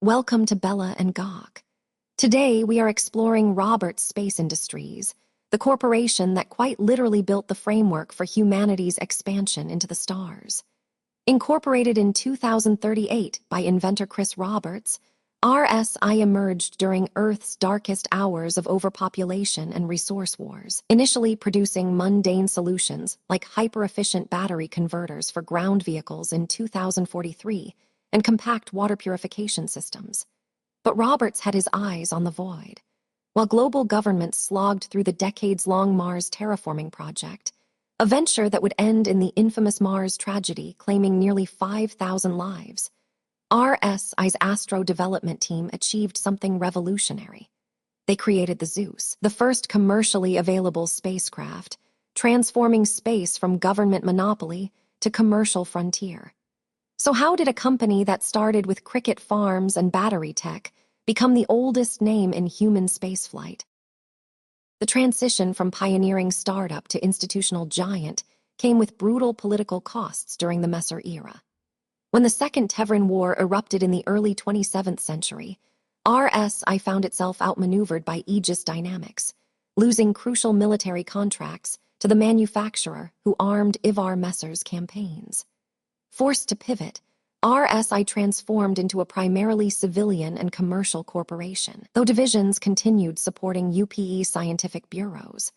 Welcome to Bella&Goch. Today we are exploring Roberts Space Industries, the corporation that quite literally built the framework for humanity's expansion into the stars. Incorporated in 2038 by inventor Chris Roberts, RSI emerged during Earth's darkest hours of overpopulation and resource wars, initially producing mundane solutions like hyper-efficient battery converters for ground vehicles in 2043 and compact water purification systems. But Roberts had his eyes on the void. While global governments slogged through the decades-long Mars terraforming project, a venture that would end in the infamous Mars tragedy claiming nearly 5,000 lives, RSI's Astro development team achieved something revolutionary. They created the Zeus, the first commercially available spacecraft, transforming space from government monopoly to commercial frontier. So how did a company that started with cricket farms and battery tech become the oldest name in human spaceflight? The transition from pioneering startup to institutional giant came with brutal political costs during the Messer era. When the Second Terran War erupted in the early 27th century, RSI found itself outmaneuvered by Aegis Dynamics, losing crucial military contracts to the manufacturer who armed Ivar Messer's campaigns. Forced to pivot, RSI transformed into a primarily civilian and commercial corporation, though divisions continued supporting UPE scientific bureaus.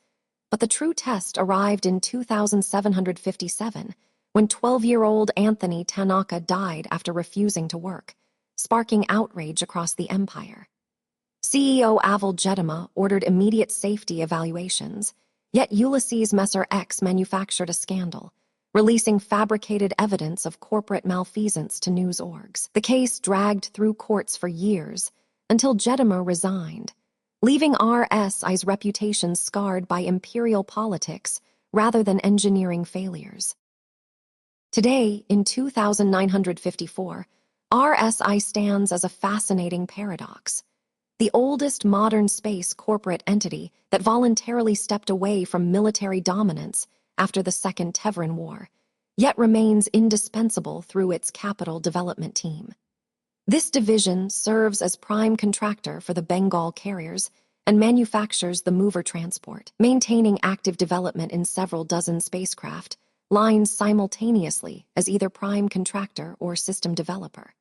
But the true test arrived in 2757, when 12-year-old Anthony Tanaka died after refusing to work, sparking outrage across the empire. CEO Avel Jedema ordered immediate safety evaluations, yet Ulysses Messer X manufactured a scandal, releasing fabricated evidence of corporate malfeasance to news orgs. The case dragged through courts for years until Jedema resigned, leaving RSI's reputation scarred by imperial politics rather than engineering failures. Today, in 2954, RSI stands as a fascinating paradox. The oldest modern space corporate entity that voluntarily stepped away from military dominance after the Second Terran War, yet remains indispensable through its capital development team. This division serves as prime contractor for the Bengal carriers and manufactures the mover transport, maintaining active development in several dozen spacecraft lines simultaneously as either prime contractor or system developer.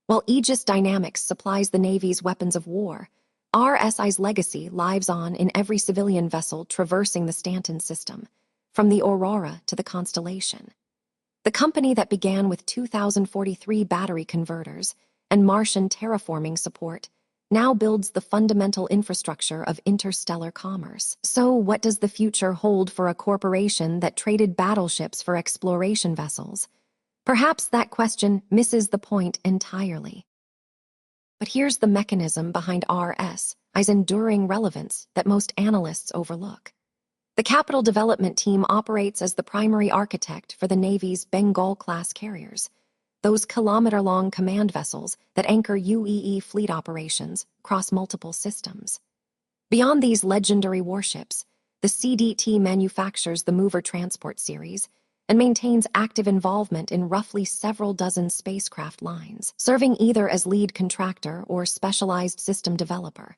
While Aegis Dynamics supplies the Navy's weapons of war, RSI's legacy lives on in every civilian vessel traversing the Stanton system, from the Aurora to the Constellation. The company that began with 2043 battery converters and Martian terraforming support now builds the fundamental infrastructure of interstellar commerce. So what does the future hold for a corporation that traded battleships for exploration vessels? Perhaps that question misses the point entirely. But here's the mechanism behind RSI's enduring relevance that most analysts overlook. The Capital Development Team operates as the primary architect for the Navy's Bengal-class carriers, those kilometer-long command vessels that anchor UEE fleet operations across multiple systems. Beyond these legendary warships, the CDT manufactures the Mover Transport series and maintains active involvement in roughly several dozen spacecraft lines, serving either as lead contractor or specialized system developer.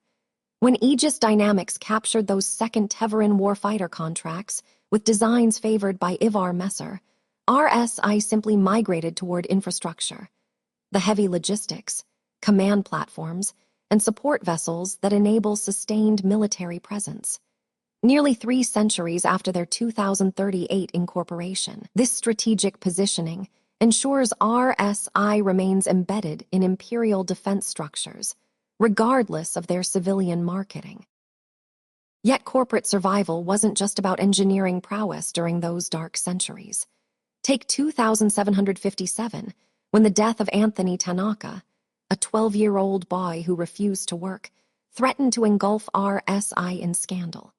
When Aegis Dynamics captured those Second Terran warfighter contracts with designs favored by Ivar Messer, RSI simply migrated toward infrastructure, the heavy logistics, command platforms, and support vessels that enable sustained military presence. Nearly 3 centuries after their 2038 incorporation, this strategic positioning ensures RSI remains embedded in imperial defense structures, regardless of their civilian marketing. Yet corporate survival wasn't just about engineering prowess during those dark centuries. Take 2757, when the death of Anthony Tanaka, a 12-year-old boy who refused to work, threatened to engulf RSI in scandal.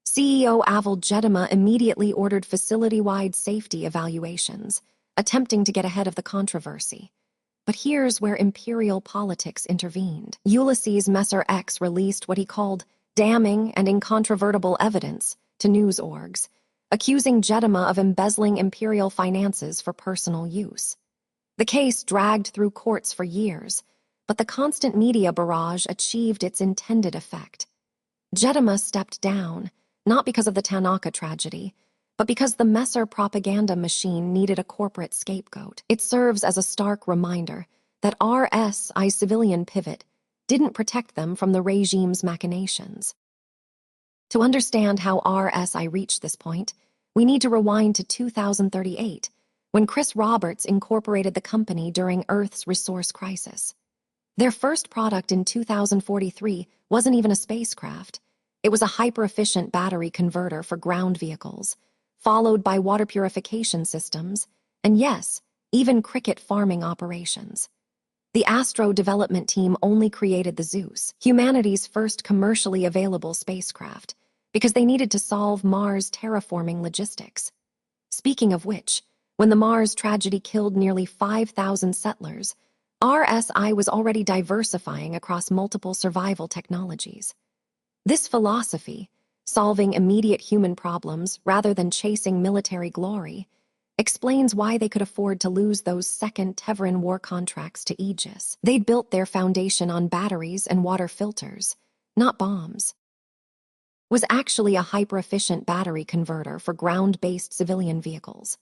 CEO Avel Jedema immediately ordered facility-wide safety evaluations, attempting to get ahead of the controversy. But here's where imperial politics intervened. Ulysses Messer X released what he called damning and incontrovertible evidence to news orgs, accusing Jedema of embezzling imperial finances for personal use. The case dragged through courts for years, but the constant media barrage achieved its intended effect. Jedema stepped down, not because of the Tanaka tragedy, but because the Messer propaganda machine needed a corporate scapegoat. It serves as a stark reminder that RSI's civilian pivot didn't protect them from the regime's machinations. To understand how RSI reached this point, we need to rewind to 2038, when Chris Roberts incorporated the company during Earth's resource crisis. Their first product in 2043 wasn't even a spacecraft. It was a hyper-efficient battery converter for ground vehicles, followed by water purification systems, and yes, even cricket farming operations. The Astro development team only created the Zeus, humanity's first commercially available spacecraft, because they needed to solve Mars terraforming logistics. Speaking of which, when the Mars tragedy killed nearly 5,000 settlers, RSI was already diversifying across multiple survival technologies. This philosophy, solving immediate human problems rather than chasing military glory, explains why they could afford to lose those second Teveran war contracts to Aegis. They'd built their foundation on batteries and water filters, not bombs. Was actually a hyper-efficient battery converter for ground-based civilian vehicles.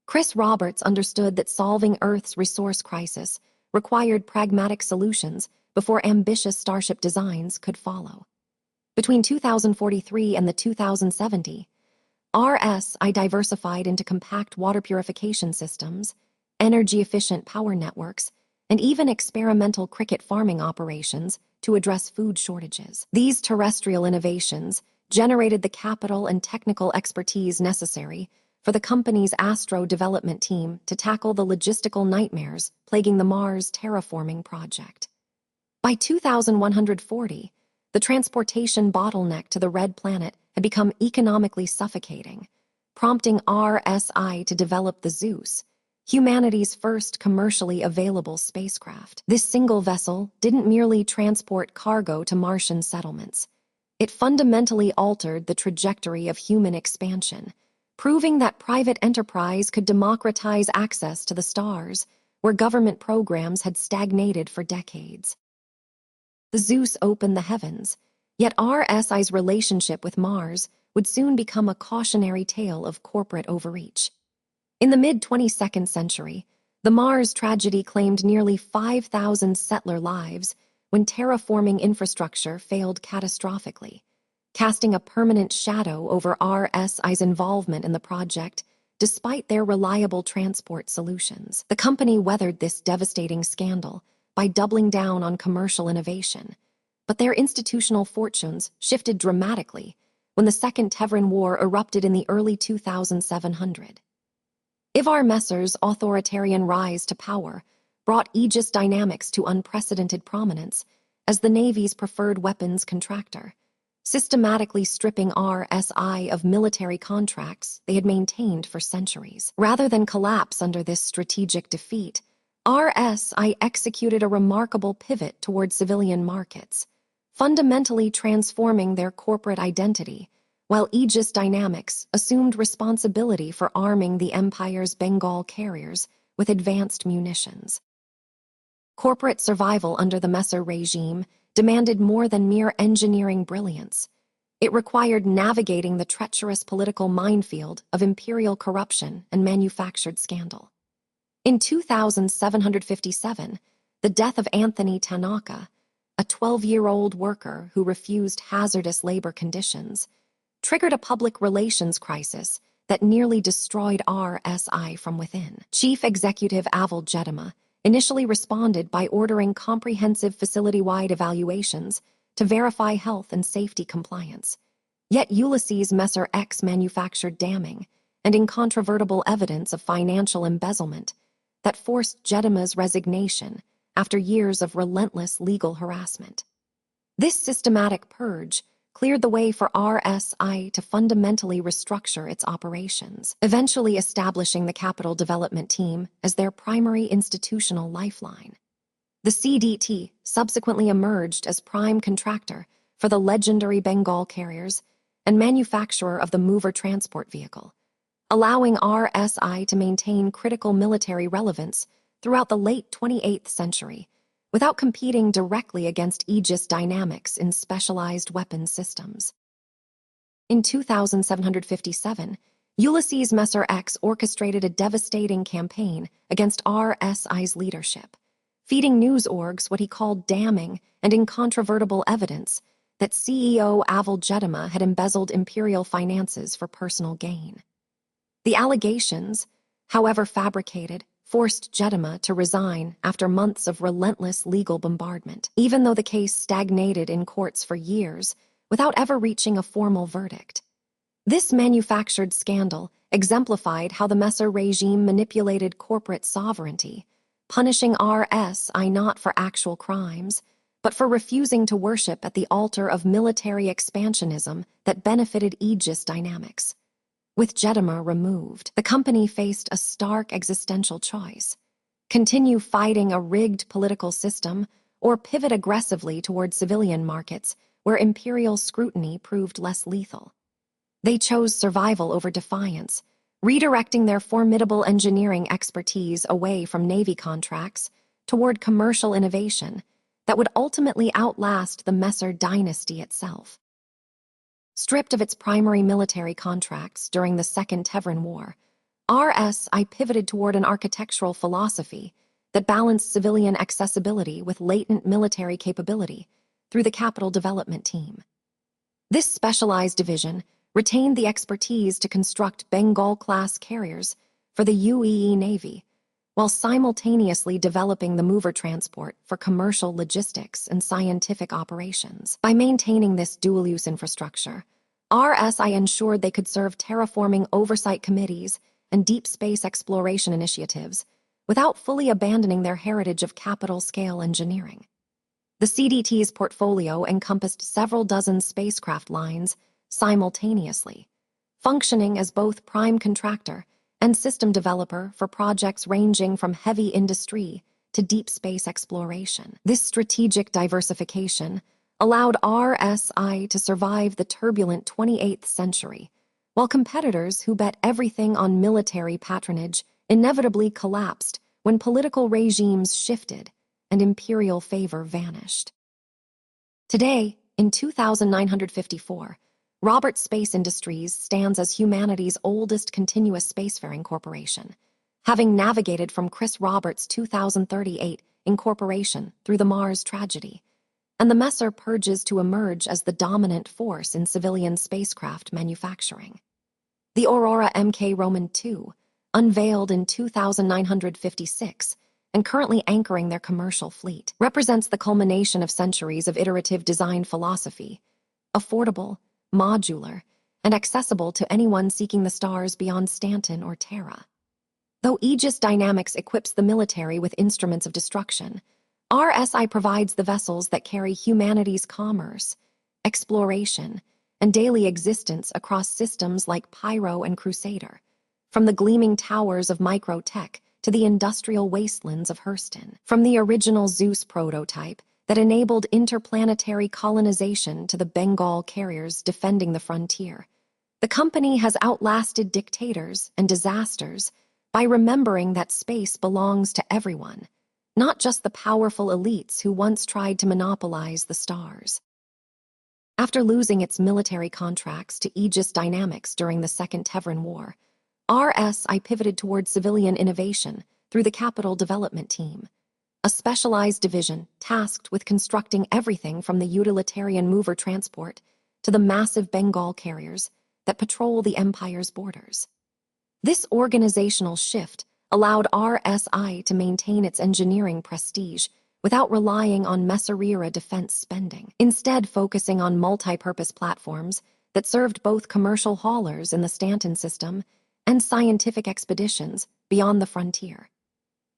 Chris Roberts understood that solving Earth's resource crisis required pragmatic solutions before ambitious Starship designs could follow. Between 2043 and the 2070, RSI diversified into compact water purification systems, energy-efficient power networks, and even experimental cricket farming operations to address food shortages. These terrestrial innovations generated the capital and technical expertise necessary for the company's Astro development team to tackle the logistical nightmares plaguing the Mars terraforming project. By 2140, the transportation bottleneck to the Red Planet had become economically suffocating, prompting RSI to develop the Zeus, humanity's first commercially available spacecraft. This single vessel didn't merely transport cargo to Martian settlements. It fundamentally altered the trajectory of human expansion, proving that private enterprise could democratize access to the stars, where government programs had stagnated for decades. The Zeus opened the heavens, yet RSI's relationship with Mars would soon become a cautionary tale of corporate overreach. In the mid-22nd century, the Mars tragedy claimed nearly 5,000 settler lives when terraforming infrastructure failed catastrophically, casting a permanent shadow over RSI's involvement in the project despite their reliable transport solutions. The company weathered this devastating scandal by doubling down on commercial innovation, but their institutional fortunes shifted dramatically when the Second Teveran War erupted in the early 2700. Ivar Messer's authoritarian rise to power brought Aegis Dynamics to unprecedented prominence as the Navy's preferred weapons contractor, systematically stripping RSI of military contracts they had maintained for centuries. Rather than collapse under this strategic defeat, RSI executed a remarkable pivot toward civilian markets, fundamentally transforming their corporate identity, while Aegis Dynamics assumed responsibility for arming the Empire's Bengal carriers with advanced munitions. Corporate survival under the Messer regime demanded more than mere engineering brilliance. It required navigating the treacherous political minefield of imperial corruption and manufactured scandal. In 2757, the death of Anthony Tanaka, a 12-year-old worker who refused hazardous labor conditions, triggered a public relations crisis that nearly destroyed RSI from within. Chief Executive Aval Jedema initially responded by ordering comprehensive facility-wide evaluations to verify health and safety compliance. Yet Ulysses Messer X manufactured damning and incontrovertible evidence of financial embezzlement that forced Jedema's resignation after years of relentless legal harassment. This systematic purge cleared the way for RSI to fundamentally restructure its operations, eventually establishing the Capital Development Team as their primary institutional lifeline. The CDT subsequently emerged as prime contractor for the legendary Bengal carriers and manufacturer of the Mover transport vehicle, allowing RSI to maintain critical military relevance throughout the late 28th century, without competing directly against Aegis Dynamics in specialized weapons systems. In 2757, Ulysses Messer X orchestrated a devastating campaign against RSI's leadership, feeding news orgs what he called damning and incontrovertible evidence that CEO Aval Jedema had embezzled imperial finances for personal gain. The allegations, however fabricated, forced Jedema to resign after months of relentless legal bombardment, even though the case stagnated in courts for years without ever reaching a formal verdict. This manufactured scandal exemplified how the Messer regime manipulated corporate sovereignty, punishing RSI not for actual crimes, but for refusing to worship at the altar of military expansionism that benefited Aegis Dynamics. With Jedema removed, the company faced a stark existential choice: continue fighting a rigged political system or pivot aggressively toward civilian markets where imperial scrutiny proved less lethal. They chose survival over defiance, redirecting their formidable engineering expertise away from Navy contracts toward commercial innovation that would ultimately outlast the Messer dynasty itself. Stripped of its primary military contracts during the Second Terran War, RSI pivoted toward an architectural philosophy that balanced civilian accessibility with latent military capability through the Capital Development Team. This specialized division retained the expertise to construct Bengal-class carriers for the UAE Navy, while simultaneously developing the mover transport for commercial logistics and scientific operations. By maintaining this dual-use infrastructure, RSI ensured they could serve terraforming oversight committees and deep space exploration initiatives without fully abandoning their heritage of capital-scale engineering. The CDT's portfolio encompassed several dozen spacecraft lines simultaneously, functioning as both prime contractor and system developer for projects ranging from heavy industry to deep space exploration. This strategic diversification allowed RSI to survive the turbulent 28th century, while competitors who bet everything on military patronage inevitably collapsed when political regimes shifted and imperial favor vanished. Today, in 2954, Roberts Space Industries stands as humanity's oldest continuous spacefaring corporation, having navigated from Chris Roberts' 2038 incorporation through the Mars tragedy, and the Messer Purges to emerge as the dominant force in civilian spacecraft manufacturing. The Aurora MK Roman II, unveiled in 2956 and currently anchoring their commercial fleet, represents the culmination of centuries of iterative design philosophy, affordable, modular, and accessible to anyone seeking the stars beyond Stanton or Terra. Though Aegis Dynamics equips the military with instruments of destruction, RSI provides the vessels that carry humanity's commerce, exploration, and daily existence across systems like Pyro and Crusader, from the gleaming towers of microtech to the industrial wastelands of Hurston. From the original Zeus prototype that enabled interplanetary colonization to the Bengal carriers defending the frontier, the company has outlasted dictators and disasters by remembering that space belongs to everyone, not just the powerful elites who once tried to monopolize the stars. After losing its military contracts to Aegis Dynamics during the Second Terran War, RSI pivoted toward civilian innovation through the Capital Development Team, a specialized division tasked with constructing everything from the utilitarian mover transport to the massive Bengal carriers that patrol the Empire's borders. This organizational shift allowed RSI to maintain its engineering prestige without relying on Messer-era defense spending, instead focusing on multi-purpose platforms that served both commercial haulers in the Stanton system and scientific expeditions beyond the frontier.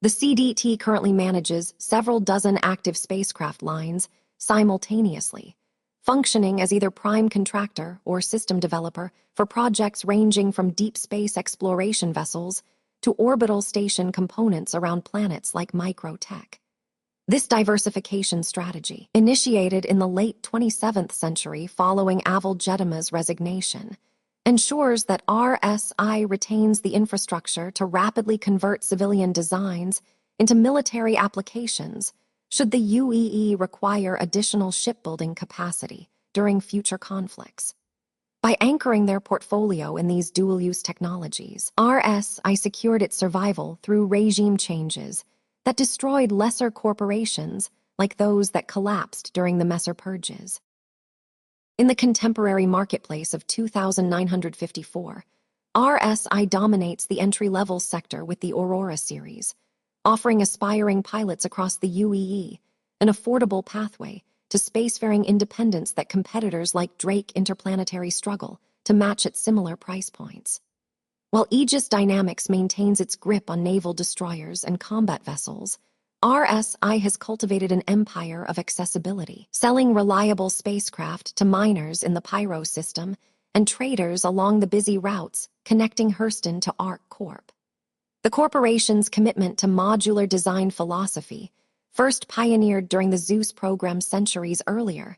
The CDT currently manages several dozen active spacecraft lines simultaneously, functioning as either prime contractor or system developer for projects ranging from deep space exploration vessels to orbital station components around planets like microtech. This diversification strategy, initiated in the late 27th century following Aval Jedema's resignation, ensures that RSI retains the infrastructure to rapidly convert civilian designs into military applications should the UEE require additional shipbuilding capacity during future conflicts. By anchoring their portfolio in these dual-use technologies, RSI secured its survival through regime changes that destroyed lesser corporations like those that collapsed during the Messer Purges. In the contemporary marketplace of 2954, RSI dominates the entry-level sector with the Aurora series, offering aspiring pilots across the UEE an affordable pathway to spacefaring independence that competitors like Drake Interplanetary struggle to match at similar price points. While Aegis Dynamics maintains its grip on naval destroyers and combat vessels, RSI has cultivated an empire of accessibility, selling reliable spacecraft to miners in the Pyro system and traders along the busy routes connecting Hurston to ARC Corp. The corporation's commitment to modular design philosophy, first pioneered during the Zeus program centuries earlier,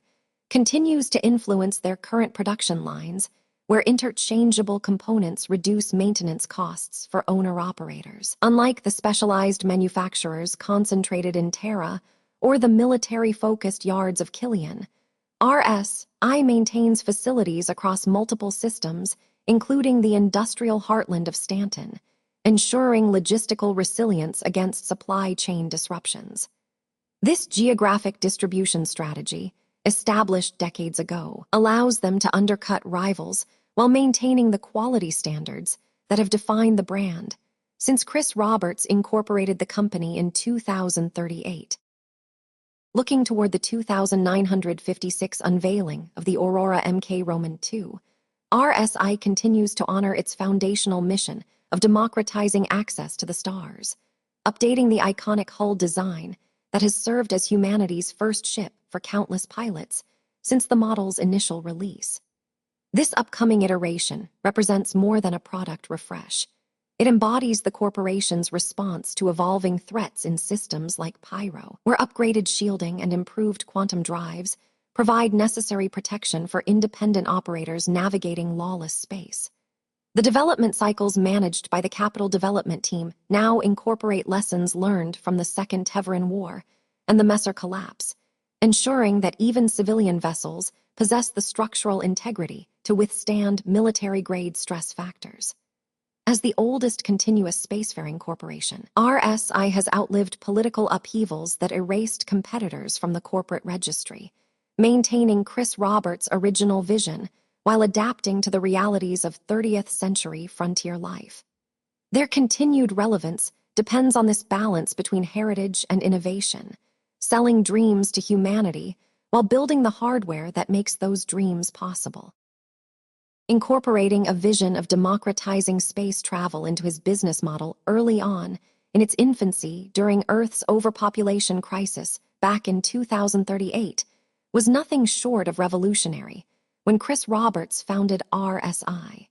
continues to influence their current production lines, where interchangeable components reduce maintenance costs for owner-operators. Unlike the specialized manufacturers concentrated in Terra or the military-focused yards of Killian, RSI maintains facilities across multiple systems, including the industrial heartland of Stanton, ensuring logistical resilience against supply chain disruptions. This geographic distribution strategy, established decades ago, allows them to undercut rivals while maintaining the quality standards that have defined the brand since Chris Roberts incorporated the company in 2038. Looking toward the 2956 unveiling of the Aurora MK Roman II, RSI continues to honor its foundational mission of democratizing access to the stars, updating the iconic hull design that has served as humanity's first ship for countless pilots since the model's initial release. This upcoming iteration represents more than a product refresh. It embodies the corporation's response to evolving threats in systems like Pyro, where upgraded shielding and improved quantum drives provide necessary protection for independent operators navigating lawless space. The development cycles managed by the Capital Development Team now incorporate lessons learned from the Second Teveran War and the Messer collapse, ensuring that even civilian vessels possess the structural integrity to withstand military-grade stress factors. As the oldest continuous spacefaring corporation, RSI has outlived political upheavals that erased competitors from the corporate registry, maintaining Chris Roberts' original vision while adapting to the realities of 30th century frontier life. Their continued relevance depends on this balance between heritage and innovation, selling dreams to humanity while building the hardware that makes those dreams possible. Incorporating a vision of democratizing space travel into his business model early on, in its infancy during Earth's overpopulation crisis back in 2038, was nothing short of revolutionary when Chris Roberts founded RSI.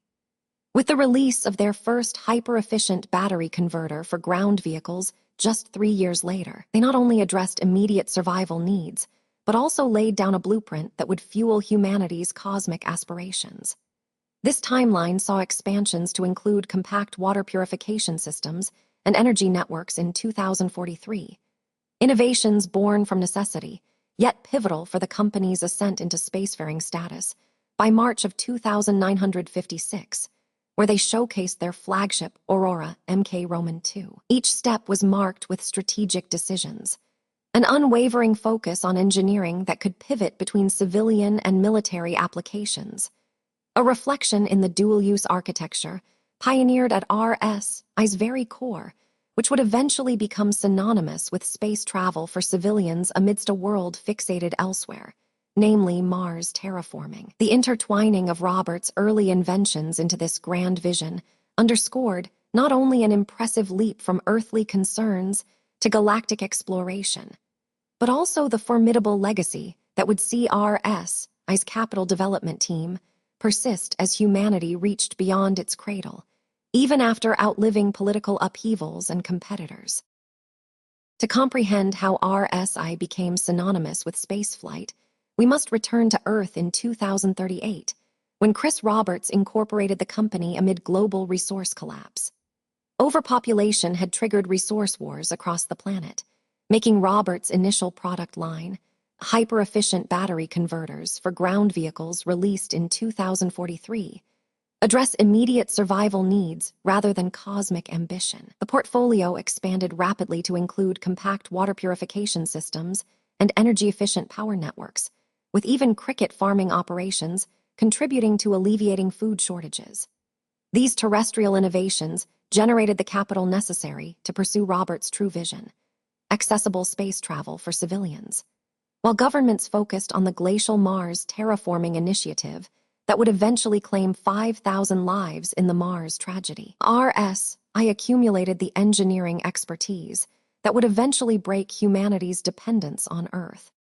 With the release of their first hyper-efficient battery converter for ground vehicles just 3 years later, they not only addressed immediate survival needs, but also laid down a blueprint that would fuel humanity's cosmic aspirations. This timeline saw expansions to include compact water purification systems and energy networks in 2043, innovations born from necessity, yet pivotal for the company's ascent into spacefaring status by March of 2956, where they showcased their flagship Aurora MK Roman II. Each step was marked with strategic decisions, an unwavering focus on engineering that could pivot between civilian and military applications, a reflection in the dual-use architecture pioneered at RSI's very core, which would eventually become synonymous with space travel for civilians amidst a world fixated elsewhere, namely Mars terraforming. The intertwining of Roberts' early inventions into this grand vision underscored not only an impressive leap from earthly concerns to galactic exploration, but also the formidable legacy that would see RSI's Capital Development Team persist as humanity reached beyond its cradle, even after outliving political upheavals and competitors. To comprehend how RSI became synonymous with spaceflight, we must return to Earth in 2038, when Chris Roberts incorporated the company amid global resource collapse. Overpopulation had triggered resource wars across the planet, making Robert's initial product line, hyper-efficient battery converters for ground vehicles released in 2043, address immediate survival needs rather than cosmic ambition. The portfolio expanded rapidly to include compact water purification systems and energy-efficient power networks, with even cricket farming operations contributing to alleviating food shortages. These terrestrial innovations generated the capital necessary to pursue Robert's true vision: accessible space travel for civilians. While governments focused on the glacial Mars terraforming initiative that would eventually claim 5,000 lives in the Mars tragedy, RSI accumulated the engineering expertise that would eventually break humanity's dependence on Earth.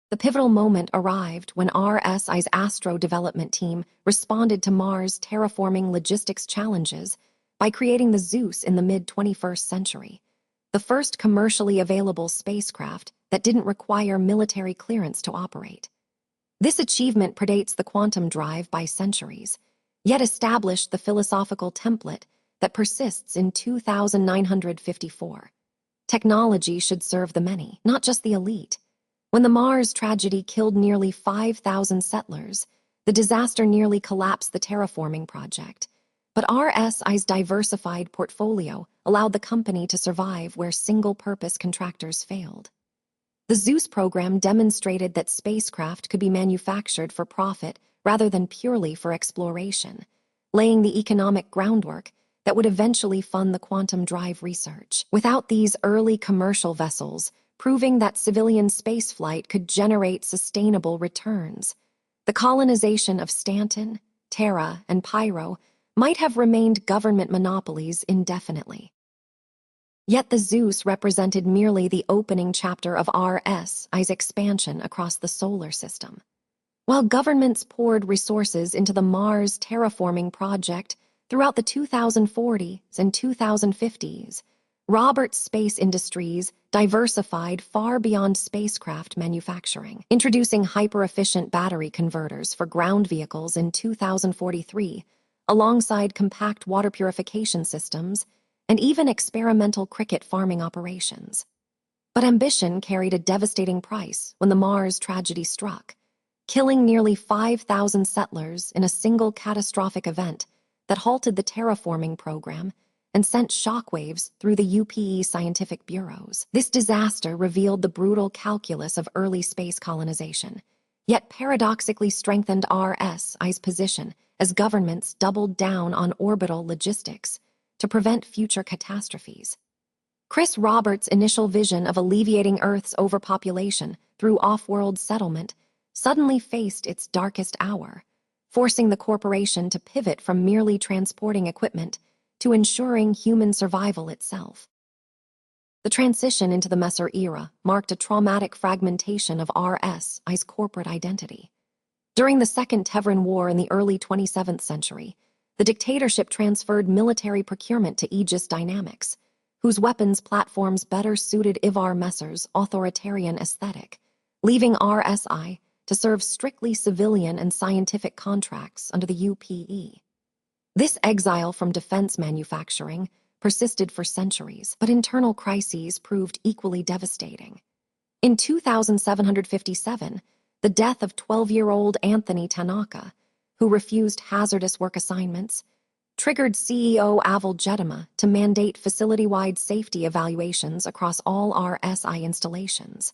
The pivotal moment arrived when RSI's Astro development team responded to Mars' terraforming logistics challenges by creating the Zeus in the mid-21st century, the first commercially available spacecraft that didn't require military clearance to operate. This achievement predates the quantum drive by centuries, yet established the philosophical template that persists in 2954. Technology should serve the many, not just the elite. When the Mars tragedy killed nearly 5,000 settlers, the disaster nearly collapsed the terraforming project. But RSI's diversified portfolio allowed the company to survive where single-purpose contractors failed. The Zeus program demonstrated that spacecraft could be manufactured for profit rather than purely for exploration, laying the economic groundwork that would eventually fund the quantum drive research. Without these early commercial vessels, proving that civilian spaceflight could generate sustainable returns, the colonization of Stanton, Terra, and Py might have remained government monopolies indefinitely. Yet the Zeus represented merely the opening chapter of RSI's expansion across the solar system. While governments poured resources into the Mars terraforming project throughout the 2040s and 2050s, Robert's space industries diversified far beyond spacecraft manufacturing, introducing hyper-efficient battery converters for ground vehicles in 2043, alongside compact water purification systems and even experimental cricket farming operations. But ambition carried a devastating price when the Mars tragedy struck, killing nearly 5,000 settlers in a single catastrophic event that halted the terraforming program and sent shockwaves through the UPE scientific bureaus. This disaster revealed the brutal calculus of early space colonization, yet paradoxically strengthened RSI's position as governments doubled down on orbital logistics to prevent future catastrophes. Chris Roberts' initial vision of alleviating Earth's overpopulation through off-world settlement suddenly faced its darkest hour, forcing the corporation to pivot from merely transporting equipment to ensuring human survival itself. The transition into the Messer era marked a traumatic fragmentation of RSI's corporate identity. During the Second Terran War in the early 27th century, the dictatorship transferred military procurement to Aegis Dynamics, whose weapons platforms better suited Ivar Messer's authoritarian aesthetic, leaving RSI to serve strictly civilian and scientific contracts under the UPE. This exile from defense manufacturing persisted for centuries, but internal crises proved equally devastating. In 2757, the death of 12-year-old Anthony Tanaka, who refused hazardous work assignments, triggered CEO Aval Jedama to mandate facility-wide safety evaluations across all RSI installations.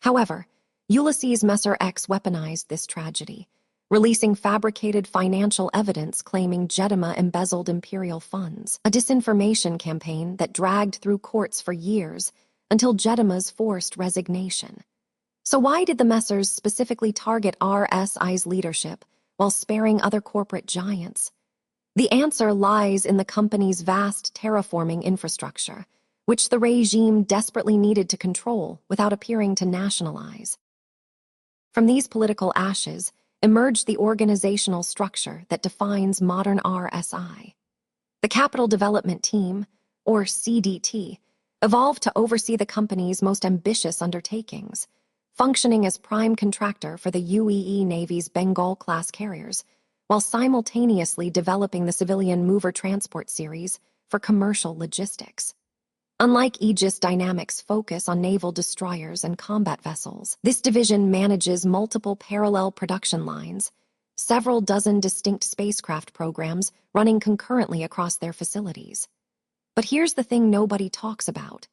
However, Ulysses Messer X weaponized this tragedy, releasing fabricated financial evidence claiming Jedama embezzled imperial funds, a disinformation campaign that dragged through courts for years until Jedama's forced resignation. So why did the Messers specifically target RSI's leadership while sparing other corporate giants? The answer lies in the company's vast terraforming infrastructure, which the regime desperately needed to control without appearing to nationalize. From these political ashes emerged the organizational structure that defines modern RSI. The Capital Development Team, or CDT, evolved to oversee the company's most ambitious undertakings, functioning as prime contractor for the UEE Navy's Bengal-class carriers, while simultaneously developing the civilian mover transport series for commercial logistics. Unlike Aegis Dynamics' focus on naval destroyers and combat vessels, this division manages multiple parallel production lines, several dozen distinct spacecraft programs running concurrently across their facilities. But here's the thing nobody talks about.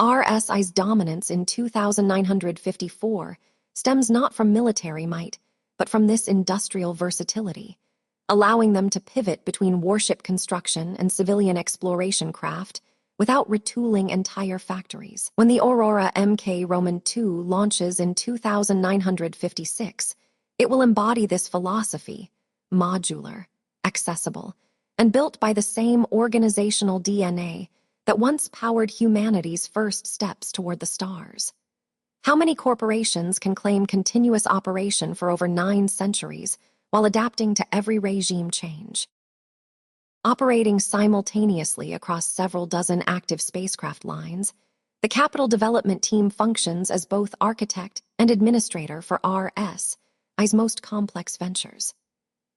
RSI's dominance in 2954 stems not from military might, but from this industrial versatility, allowing them to pivot between warship construction and civilian exploration craft without retooling entire factories. When the Aurora Mk Roman II launches in 2956, it will embody this philosophy, modular, accessible, and built by the same organizational DNA that once powered humanity's first steps toward the stars. How many corporations can claim continuous operation for over 9 centuries while adapting to every regime change? Operating simultaneously across several dozen active spacecraft lines, the Capital Development Team functions as both architect and administrator for RSI's most complex ventures.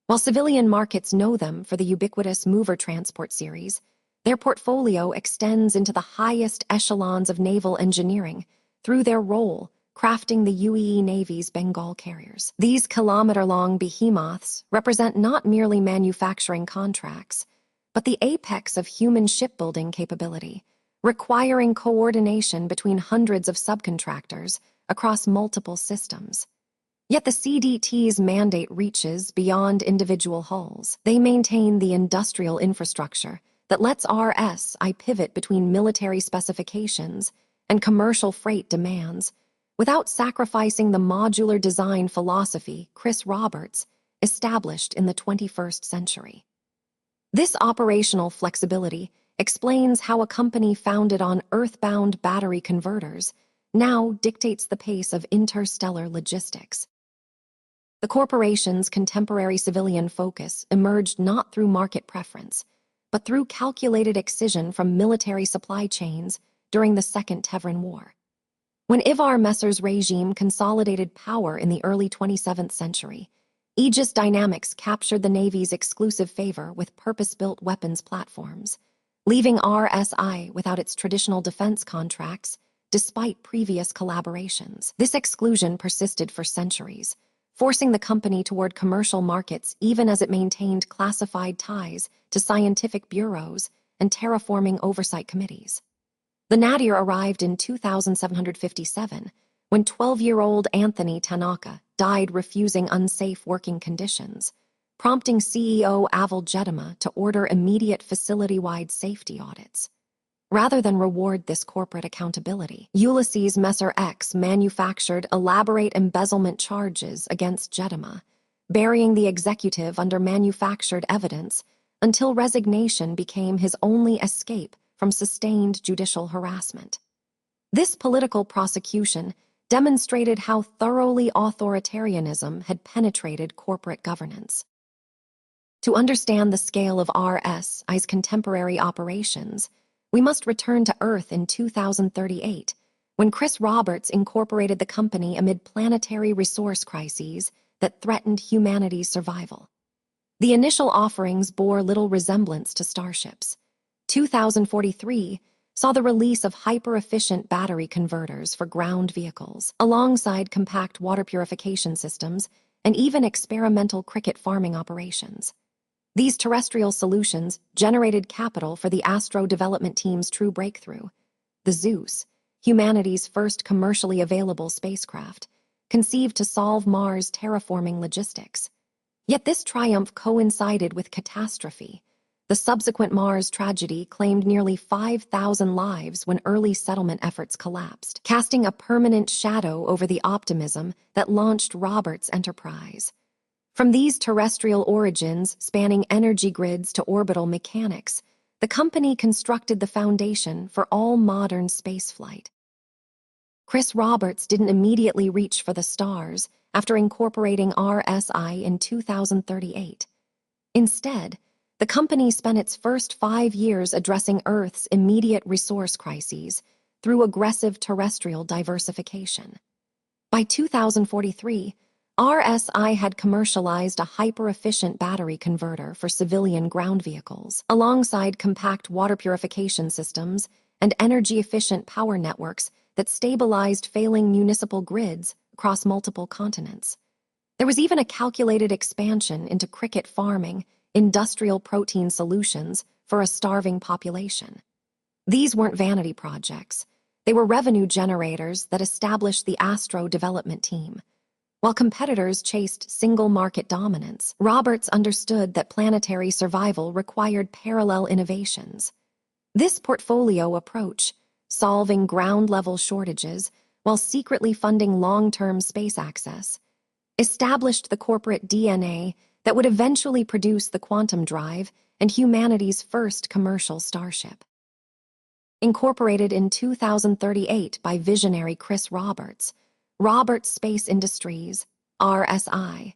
While civilian markets know them for the ubiquitous Mover Transport series, their portfolio extends into the highest echelons of naval engineering through their role crafting the UAE Navy's Bengal carriers. These kilometer-long behemoths represent not merely manufacturing contracts, but the apex of human shipbuilding capability, requiring coordination between hundreds of subcontractors across multiple systems. Yet the CDT's mandate reaches beyond individual hulls. They maintain the industrial infrastructure that lets RSI pivot between military specifications and commercial freight demands without sacrificing the modular design philosophy Chris Roberts established in the 21st century. This operational flexibility explains how a company founded on earthbound battery converters now dictates the pace of interstellar logistics. The corporation's contemporary civilian focus emerged not through market preference, but through calculated excision from military supply chains during the Second Tevran War. When Ivar Messer's regime consolidated power in the early 27th century, Aegis Dynamics captured the Navy's exclusive favor with purpose-built weapons platforms, leaving RSI without its traditional defense contracts despite previous collaborations. This exclusion persisted for centuries, forcing the company toward commercial markets even as it maintained classified ties to scientific bureaus and terraforming oversight committees. The nadir arrived in 2757, when 12-year-old Anthony Tanaka died refusing unsafe working conditions, prompting CEO Avel Jedema to order immediate facility-wide safety audits. Rather than reward this corporate accountability, Ulysses Messer X manufactured elaborate embezzlement charges against Jedema, burying the executive under manufactured evidence until resignation became his only escape from sustained judicial harassment. This political prosecution demonstrated how thoroughly authoritarianism had penetrated corporate governance. To understand the scale of RSI's contemporary operations, we must return to Earth in 2038, when Chris Roberts incorporated the company amid planetary resource crises that threatened humanity's survival. The initial offerings bore little resemblance to starships. 2043 saw the release of hyper-efficient battery converters for ground vehicles, alongside compact water purification systems and even experimental cricket farming operations. These terrestrial solutions generated capital for the Astro Development Team's true breakthrough, the Zeus, humanity's first commercially available spacecraft, conceived to solve Mars' terraforming logistics. Yet this triumph coincided with catastrophe. The subsequent Mars tragedy claimed nearly 5,000 lives when early settlement efforts collapsed, casting a permanent shadow over the optimism that launched Roberts' enterprise. From these terrestrial origins spanning energy grids to orbital mechanics, the company constructed the foundation for all modern spaceflight. Chris Roberts didn't immediately reach for the stars after incorporating RSI in 2038. Instead, the company spent its first 5 years addressing Earth's immediate resource crises through aggressive terrestrial diversification. By 2043, RSI had commercialized a hyper-efficient battery converter for civilian ground vehicles, alongside compact water purification systems and energy-efficient power networks that stabilized failing municipal grids across multiple continents. There was even a calculated expansion into cricket farming, industrial protein solutions for a starving population. These weren't vanity projects. They were revenue generators that established the Astro development team. While competitors chased single-market dominance, Roberts understood that planetary survival required parallel innovations. This portfolio approach, solving ground-level shortages while secretly funding long-term space access, established the corporate DNA that would eventually produce the quantum drive and humanity's first commercial starship. Incorporated in 2038 by visionary Chris Roberts, Roberts Space Industries, RSI,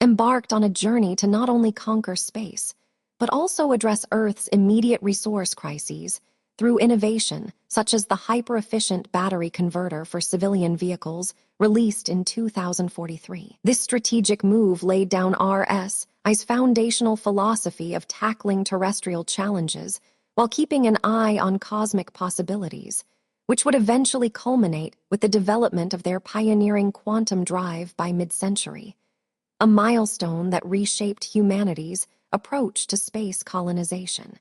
embarked on a journey to not only conquer space, but also address Earth's immediate resource crises through innovation such as the hyper-efficient battery converter for civilian vehicles released in 2043. This strategic move laid down RSI's foundational philosophy of tackling terrestrial challenges while keeping an eye on cosmic possibilities, which would eventually culminate with the development of their pioneering quantum drive by mid-century, a milestone that reshaped humanity's approach to space colonization.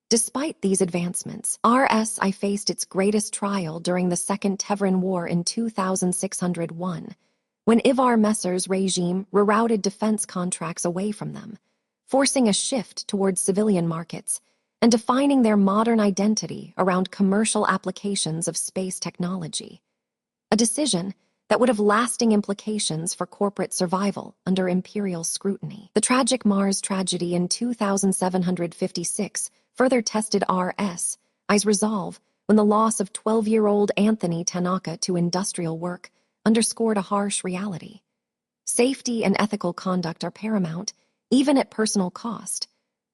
Despite these advancements, RSI faced its greatest trial during the Second Terran War in 2601, when Ivar Messer's regime rerouted defense contracts away from them, forcing a shift towards civilian markets and defining their modern identity around commercial applications of space technology, a decision that would have lasting implications for corporate survival under imperial scrutiny. The tragic Mars tragedy in 2756 further tested RSI's resolve when the loss of 12-year-old Anthony Tanaka to industrial work underscored a harsh reality. Safety and ethical conduct are paramount, even at personal cost,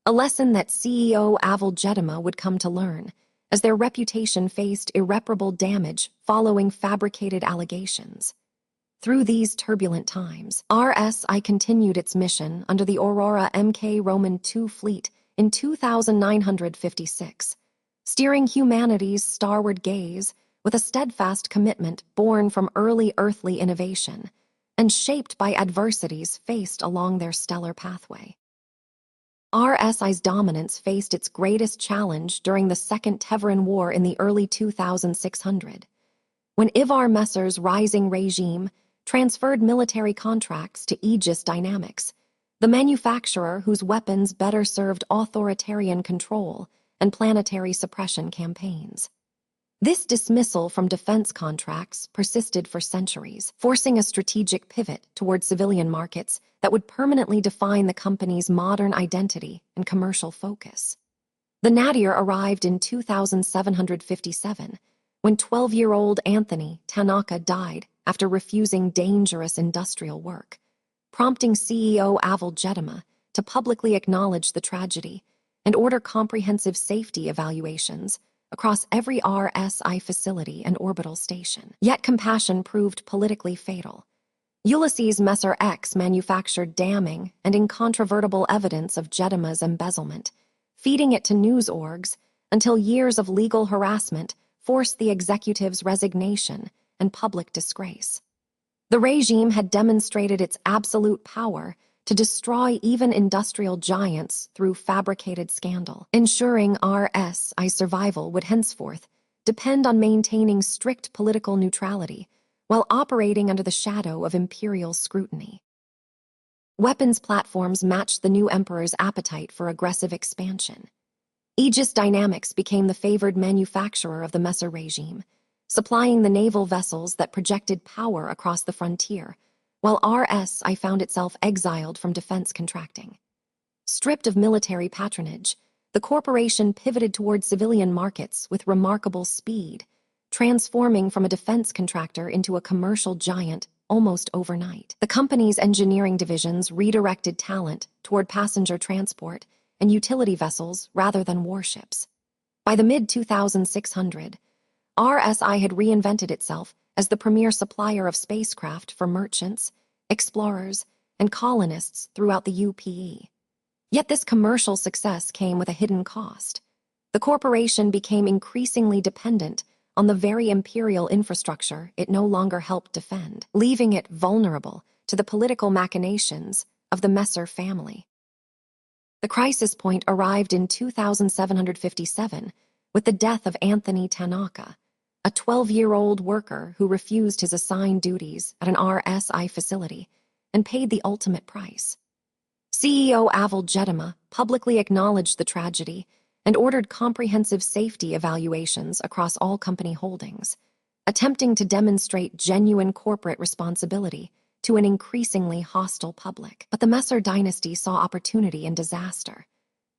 a lesson that CEO Avel Jedema would come to learn, as their reputation faced irreparable damage following fabricated allegations. Through these turbulent times, RSI continued its mission under the Aurora Mk Roman II fleet in 2956, steering humanity's starward gaze with a steadfast commitment born from early earthly innovation and shaped by adversities faced along their stellar pathway. RSI's dominance faced its greatest challenge during the Second Terran War in the early 2600, when Ivar Messer's rising regime transferred military contracts to Aegis Dynamics, the manufacturer whose weapons better served authoritarian control and planetary suppression campaigns. This dismissal from defense contracts persisted for centuries, forcing a strategic pivot toward civilian markets that would permanently define the company's modern identity and commercial focus. The nadir arrived in 2757, when 12-year-old Anthony Tanaka died after refusing dangerous industrial work, prompting CEO Avel Jedema to publicly acknowledge the tragedy and order comprehensive safety evaluations across every RSI facility and orbital station. Yet compassion proved politically fatal. Ulysses Messer X manufactured damning and incontrovertible evidence of Jedema's embezzlement, feeding it to news orgs until years of legal harassment forced the executive's resignation and public disgrace. The regime had demonstrated its absolute power to destroy even industrial giants through fabricated scandal, ensuring RSI's survival would henceforth depend on maintaining strict political neutrality while operating under the shadow of imperial scrutiny. Weapons platforms matched the new emperor's appetite for aggressive expansion. Aegis Dynamics became the favored manufacturer of the Messer regime, supplying the naval vessels that projected power across the frontier, while RSI found itself exiled from defense contracting. Stripped of military patronage, the corporation pivoted toward civilian markets with remarkable speed, transforming from a defense contractor into a commercial giant almost overnight. The company's engineering divisions redirected talent toward passenger transport and utility vessels rather than warships. By the mid-2600, RSI had reinvented itself as the premier supplier of spacecraft for merchants, explorers, and colonists throughout the UPE. Yet this commercial success came with a hidden cost. The corporation became increasingly dependent on the very imperial infrastructure it no longer helped defend, leaving it vulnerable to the political machinations of the Messer family. The crisis point arrived in 2757 with the death of Anthony Tanaka, a 12-year-old worker who refused his assigned duties at an RSI facility and paid the ultimate price. CEO Aval Jedema publicly acknowledged the tragedy and ordered comprehensive safety evaluations across all company holdings, attempting to demonstrate genuine corporate responsibility to an increasingly hostile public. But the Messer dynasty saw opportunity in disaster.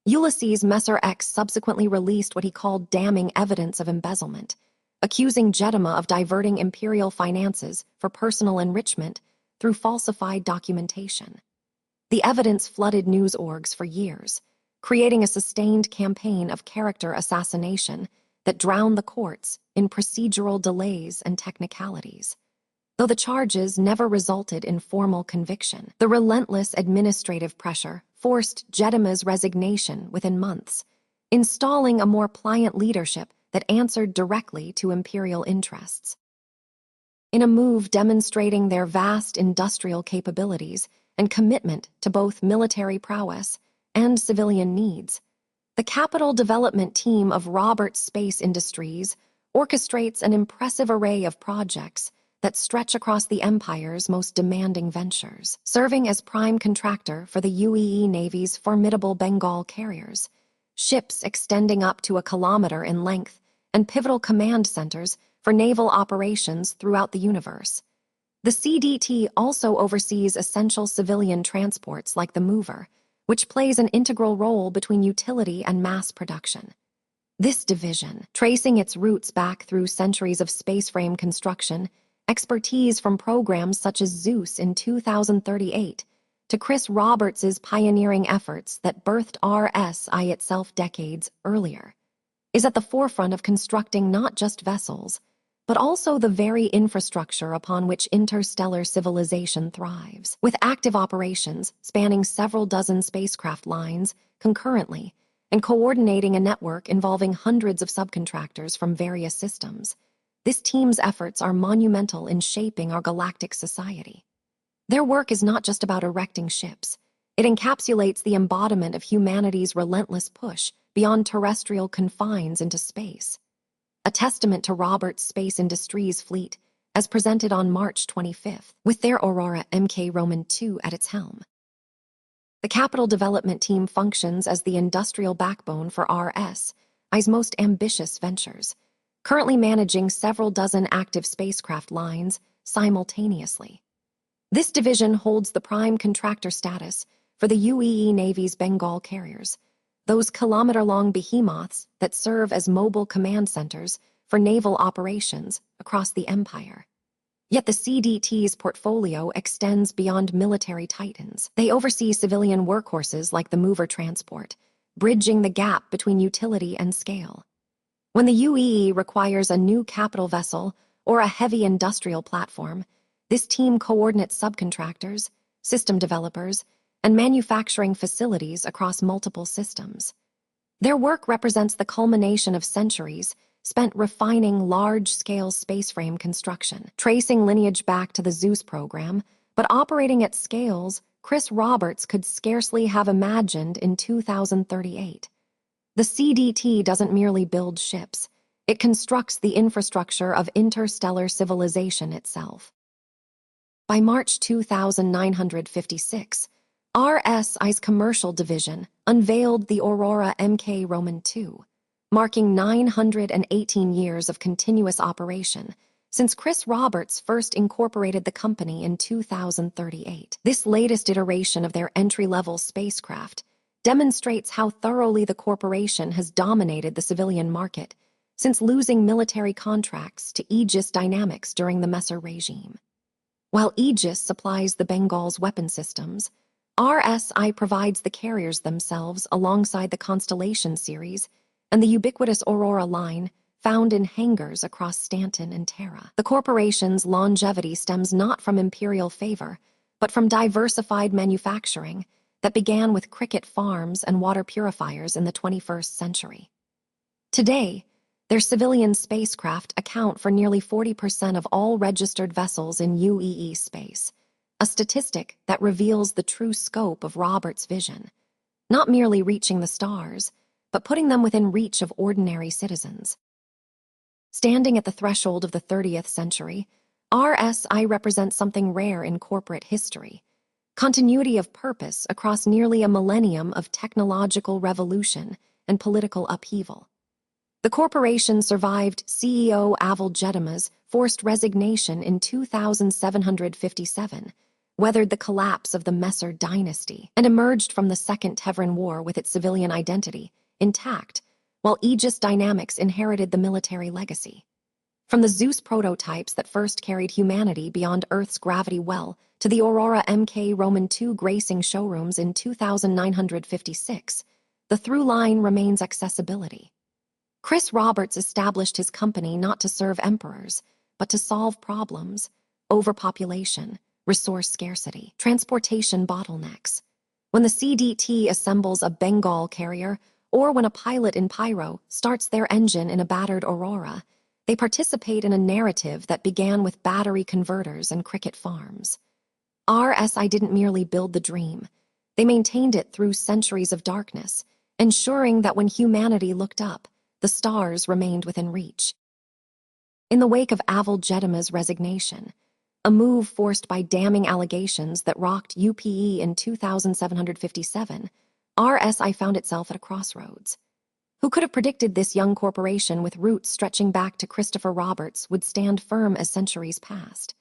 Ulysses Messer X subsequently released what he called damning evidence of embezzlement, accusing Jedema of diverting imperial finances for personal enrichment through falsified documentation. The evidence flooded news orgs for years, creating a sustained campaign of character assassination that drowned the courts in procedural delays and technicalities. Though the charges never resulted in formal conviction, the relentless administrative pressure forced Jedema's resignation within months, installing a more pliant leadership that answered directly to imperial interests. In a move demonstrating their vast industrial capabilities and commitment to both military prowess and civilian needs, the Capital Development Team of Roberts Space Industries orchestrates an impressive array of projects that stretch across the Empire's most demanding ventures, serving as prime contractor for the UAE Navy's formidable Bengal carriers, ships extending up to 1 kilometer in length, and pivotal command centers for naval operations throughout the universe. The CDT also oversees essential civilian transports like the Mover, which plays an integral role between utility and mass production. This division, tracing its roots back through centuries of spaceframe construction, expertise from programs such as Zeus in 2038 to Chris Roberts' pioneering efforts that birthed RSI itself decades earlier, is at the forefront of constructing not just vessels, but also the very infrastructure upon which interstellar civilization thrives. With active operations spanning several dozen spacecraft lines concurrently and coordinating a network involving hundreds of subcontractors from various systems, this team's efforts are monumental in shaping our galactic society. Their work is not just about erecting ships. It encapsulates the embodiment of humanity's relentless push beyond terrestrial confines into space. A testament to Roberts Space Industries' fleet, as presented on March 25th, with their Aurora Mk Roman II at its helm. The Capital Development Team functions as the industrial backbone for RSI's most ambitious ventures, currently managing several dozen active spacecraft lines simultaneously. This division holds the prime contractor status for the UAE Navy's Bengal carriers, those kilometer-long behemoths that serve as mobile command centers for naval operations across the Empire. Yet the CDT's portfolio extends beyond military titans. They oversee civilian workhorses like the Mover transport, bridging the gap between utility and scale. When the UAE requires a new capital vessel or a heavy industrial platform, this team coordinates subcontractors, system developers, and manufacturing facilities across multiple systems. Their work represents the culmination of centuries spent refining large-scale spaceframe construction, tracing lineage back to the Zeus program, but operating at scales Chris Roberts could scarcely have imagined in 2038. The CDT doesn't merely build ships, it constructs the infrastructure of interstellar civilization itself. By March 2956, RSI's commercial division unveiled the Aurora Mk Roman II, marking 918 years of continuous operation since Chris Roberts first incorporated the company in 2038. This latest iteration of their entry-level spacecraft demonstrates how thoroughly the corporation has dominated the civilian market since losing military contracts to Aegis Dynamics during the Messer regime. While Aegis supplies the Bengal's weapon systems, RSI provides the carriers themselves alongside the Constellation series and the ubiquitous Aurora line found in hangars across Stanton and Py. The corporation's longevity stems not from imperial favor, but from diversified manufacturing that began with cricket farms and water purifiers in the 21st century. Today, their civilian spacecraft account for nearly 40% of all registered vessels in UEE space, a statistic that reveals the true scope of Robert's vision, not merely reaching the stars, but putting them within reach of ordinary citizens. Standing at the threshold of the 30th century, RSI represents something rare in corporate history: continuity of purpose across nearly a millennium of technological revolution and political upheaval. The corporation survived CEO Avel Gedimi's forced resignation in 2757, weathered the collapse of the Messer dynasty, and emerged from the Second Terran War with its civilian identity intact, while Aegis Dynamics inherited the military legacy. From the Zeus prototypes that first carried humanity beyond Earth's gravity well to the Aurora Mk Roman II gracing showrooms in 2956, the through line remains accessibility. Chris Roberts established his company not to serve emperors, but to solve problems: overpopulation, resource scarcity, transportation bottlenecks. When the CDT assembles a Bengal carrier, or when a pilot in Pyro starts their engine in a battered Aurora, they participate in a narrative that began with battery converters and cricket farms. RSI didn't merely build the dream. They maintained it through centuries of darkness, ensuring that when humanity looked up, the stars remained within reach. In the wake of Avel Gedimi's resignation, a move forced by damning allegations that rocked UPE in 2757, RSI found itself at a crossroads. Who could have predicted this young corporation with roots stretching back to Christopher Roberts would stand firm as centuries passed?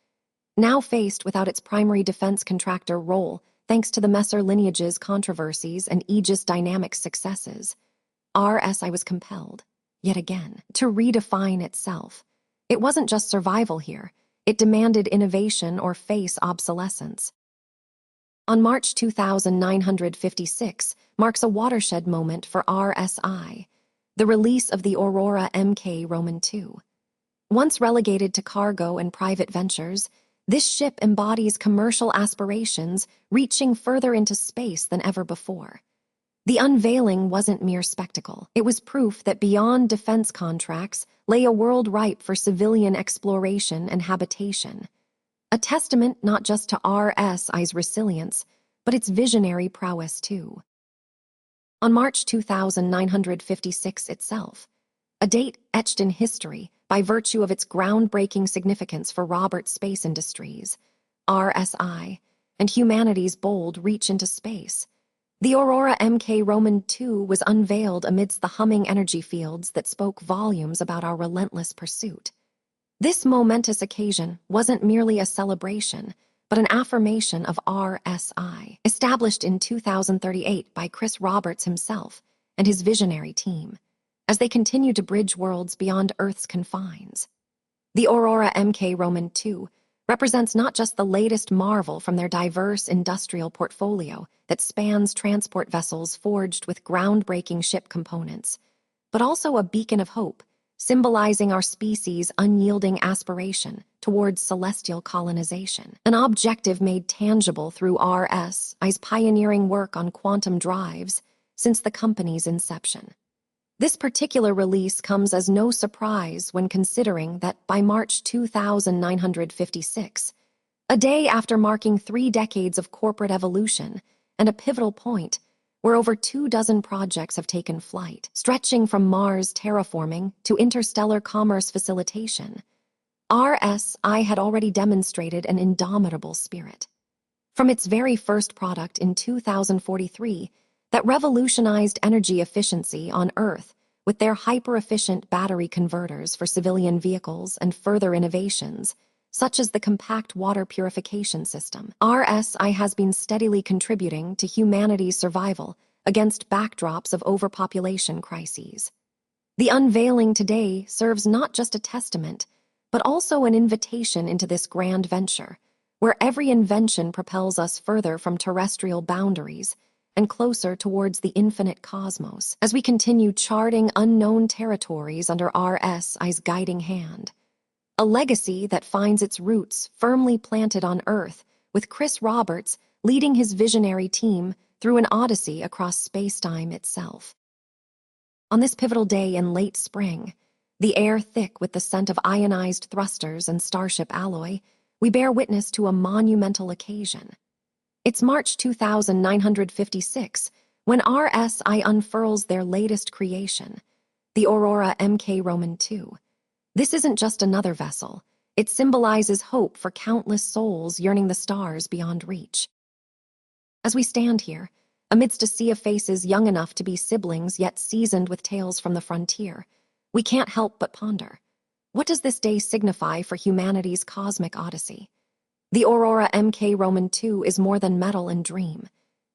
Now faced without its primary defense contractor role thanks to the Messer lineage's controversies and Aegis Dynamics' successes, RSI was compelled, yet again, to redefine itself. It wasn't just survival here. It demanded innovation or face obsolescence. On March 2956 marks a watershed moment for RSI, the release of the Aurora Mk Roman II. Once relegated to cargo and private ventures, this ship embodies commercial aspirations reaching further into space than ever before. The unveiling wasn't mere spectacle. It was proof that beyond defense contracts lay a world ripe for civilian exploration and habitation. A testament not just to RSI's resilience, but its visionary prowess too. On March 2956 itself, a date etched in history by virtue of its groundbreaking significance for Robert's space industries, RSI, and humanity's bold reach into space, the Aurora Mk Roman II was unveiled amidst the humming energy fields that spoke volumes about our relentless pursuit. This momentous occasion wasn't merely a celebration, but an affirmation of RSI, established in 2038 by Chris Roberts himself and his visionary team, as they continue to bridge worlds beyond Earth's confines. The Aurora Mk Roman II represents not just the latest marvel from their diverse industrial portfolio that spans transport vessels forged with groundbreaking ship components, but also a beacon of hope, symbolizing our species' unyielding aspiration towards celestial colonization, an objective made tangible through RSI's pioneering work on quantum drives since the company's inception. This particular release comes as no surprise when considering that by March 2956, a day after marking 3 decades of corporate evolution and a pivotal point where over 24 projects have taken flight, stretching from Mars terraforming to interstellar commerce facilitation, RSI had already demonstrated an indomitable spirit. From its very first product in 2043 that revolutionized energy efficiency on Earth with their hyper-efficient battery converters for civilian vehicles and further innovations, such as the compact water purification system, RSI has been steadily contributing to humanity's survival against backdrops of overpopulation crises. The unveiling today serves not just a testament, but also an invitation into this grand venture, where every invention propels us further from terrestrial boundaries and closer towards the infinite cosmos as we continue charting unknown territories under RSI's guiding hand. A legacy that finds its roots firmly planted on Earth, with Chris Roberts leading his visionary team through an odyssey across space-time itself. On this pivotal day in late spring, the air thick with the scent of ionized thrusters and starship alloy, we bear witness to a monumental occasion. It's March 2956 when RSI unfurls their latest creation, the Aurora MK Roman II. This isn't just another vessel. It symbolizes hope for countless souls yearning the stars beyond reach. As we stand here, amidst a sea of faces young enough to be siblings yet seasoned with tales from the frontier, we can't help but ponder. What does this day signify for humanity's cosmic odyssey? The Aurora MK Roman II is more than metal and dream.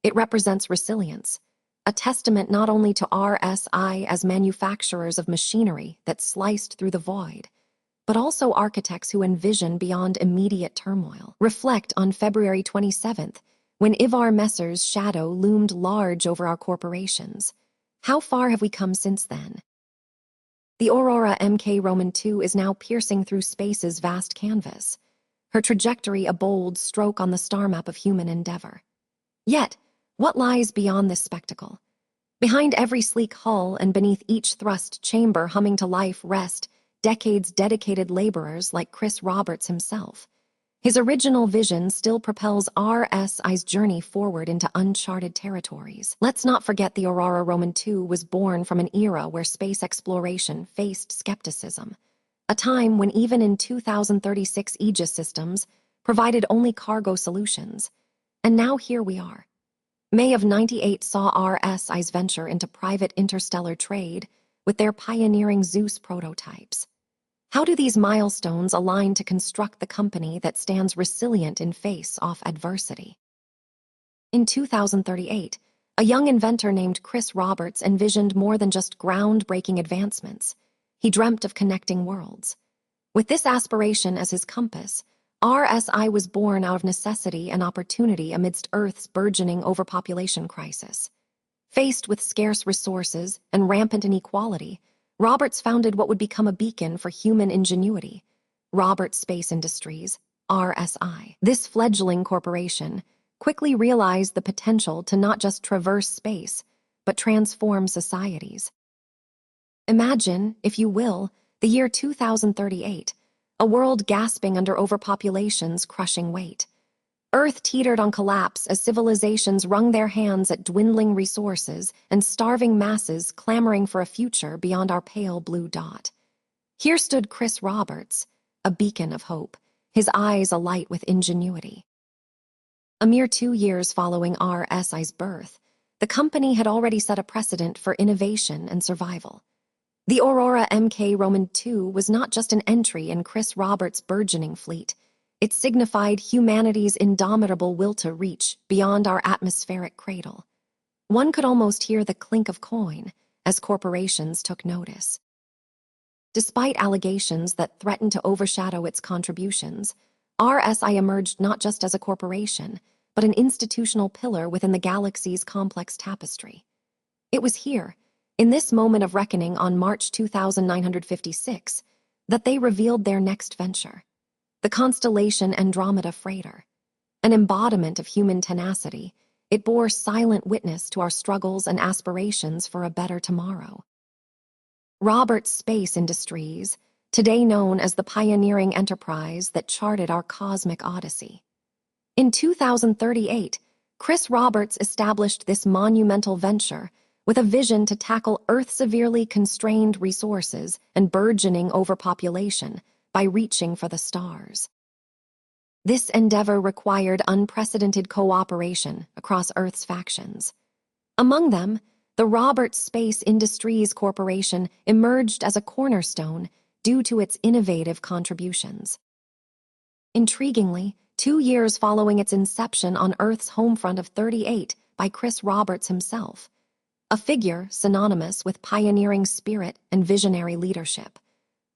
It represents resilience, a testament not only to RSI as manufacturers of machinery that sliced through the void, but also architects who envision beyond immediate turmoil. Reflect on February 27th, when Ivar Messer's shadow loomed large over our corporations. How far have we come since then? The Aurora MK Roman II is now piercing through space's vast canvas, her trajectory a bold stroke on the star map of human endeavor. Yet, what lies beyond this spectacle? Behind every sleek hull and beneath each thrust chamber humming to life rest decades-dedicated laborers like Chris Roberts himself. His original vision still propels RSI's journey forward into uncharted territories. Let's not forget the Aurora Roman II was born from an era where space exploration faced skepticism, a time when even in 2036 Aegis systems provided only cargo solutions. And now here we are. May of '98 saw RSI's venture into private interstellar trade with their pioneering Zeus prototypes. How do these milestones align to construct the company that stands resilient in face-off adversity? In 2038, a young inventor named Chris Roberts envisioned more than just groundbreaking advancements. He dreamt of connecting worlds. With this aspiration as his compass, RSI was born out of necessity and opportunity amidst Earth's burgeoning overpopulation crisis. Faced with scarce resources and rampant inequality, Roberts founded what would become a beacon for human ingenuity, Roberts Space Industries, RSI. This fledgling corporation quickly realized the potential to not just traverse space, but transform societies. Imagine, if you will, the year 2038, a world gasping under overpopulation's crushing weight. Earth teetered on collapse as civilizations wrung their hands at dwindling resources and starving masses clamoring for a future beyond our pale blue dot. Here stood Chris Roberts, a beacon of hope, his eyes alight with ingenuity. A mere 2 years following RSI's birth, the company had already set a precedent for innovation and survival. The Aurora MK Roman II was not just an entry in Chris Roberts' burgeoning fleet. It signified humanity's indomitable will to reach beyond our atmospheric cradle. One could almost hear the clink of coin as corporations took notice. Despite allegations that threatened to overshadow its contributions, RSI emerged not just as a corporation, but an institutional pillar within the galaxy's complex tapestry. It was here, in this moment of reckoning on March 2956, that they revealed their next venture. The constellation Andromeda freighter. An embodiment of human tenacity, it bore silent witness to our struggles and aspirations for a better tomorrow. Roberts Space Industries, today known as the pioneering enterprise that charted our cosmic odyssey. In 2038, Chris Roberts established this monumental venture with a vision to tackle Earth's severely constrained resources and burgeoning overpopulation by reaching for the stars. This endeavor required unprecedented cooperation across Earth's factions. Among them, the Roberts Space Industries Corporation emerged as a cornerstone due to its innovative contributions. Intriguingly, 2 years following its inception on Earth's homefront of 38 by Chris Roberts himself, a figure synonymous with pioneering spirit and visionary leadership,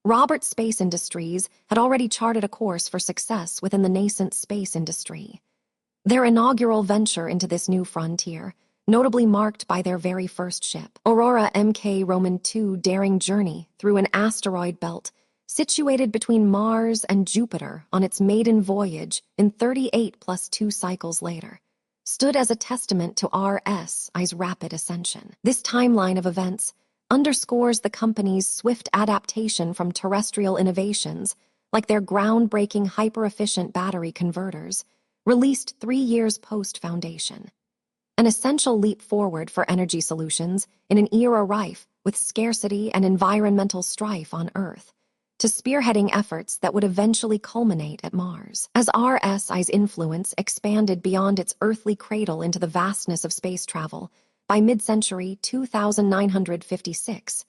Roberts Space Industries had already charted a course for success within the nascent space industry. Their inaugural venture into this new frontier, notably marked by their very first ship, Aurora MK Roman II daring journey through an asteroid belt situated between Mars and Jupiter on its maiden voyage in 38 plus 2 cycles later, stood as a testament to RSI's rapid ascension. This timeline of events, underscores the company's swift adaptation from terrestrial innovations, like their groundbreaking hyper-efficient battery converters, released 3 years post-foundation. An essential leap forward for energy solutions in an era rife with scarcity and environmental strife on Earth, to spearheading efforts that would eventually culminate at Mars. As RSI's influence expanded beyond its earthly cradle into the vastness of space travel, by mid-century 2956,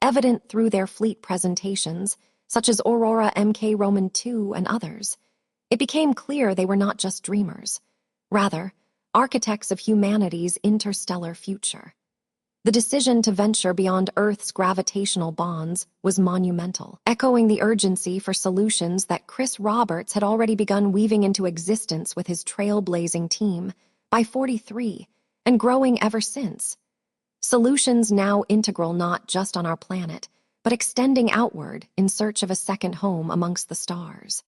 evident through their fleet presentations, such as Aurora Mk Roman II and others, it became clear they were not just dreamers. Rather, architects of humanity's interstellar future. The decision to venture beyond Earth's gravitational bonds was monumental, echoing the urgency for solutions that Chris Roberts had already begun weaving into existence with his trailblazing team by 43, and growing ever since. Solutions now integral not just on our planet, but extending outward in search of a second home amongst the stars.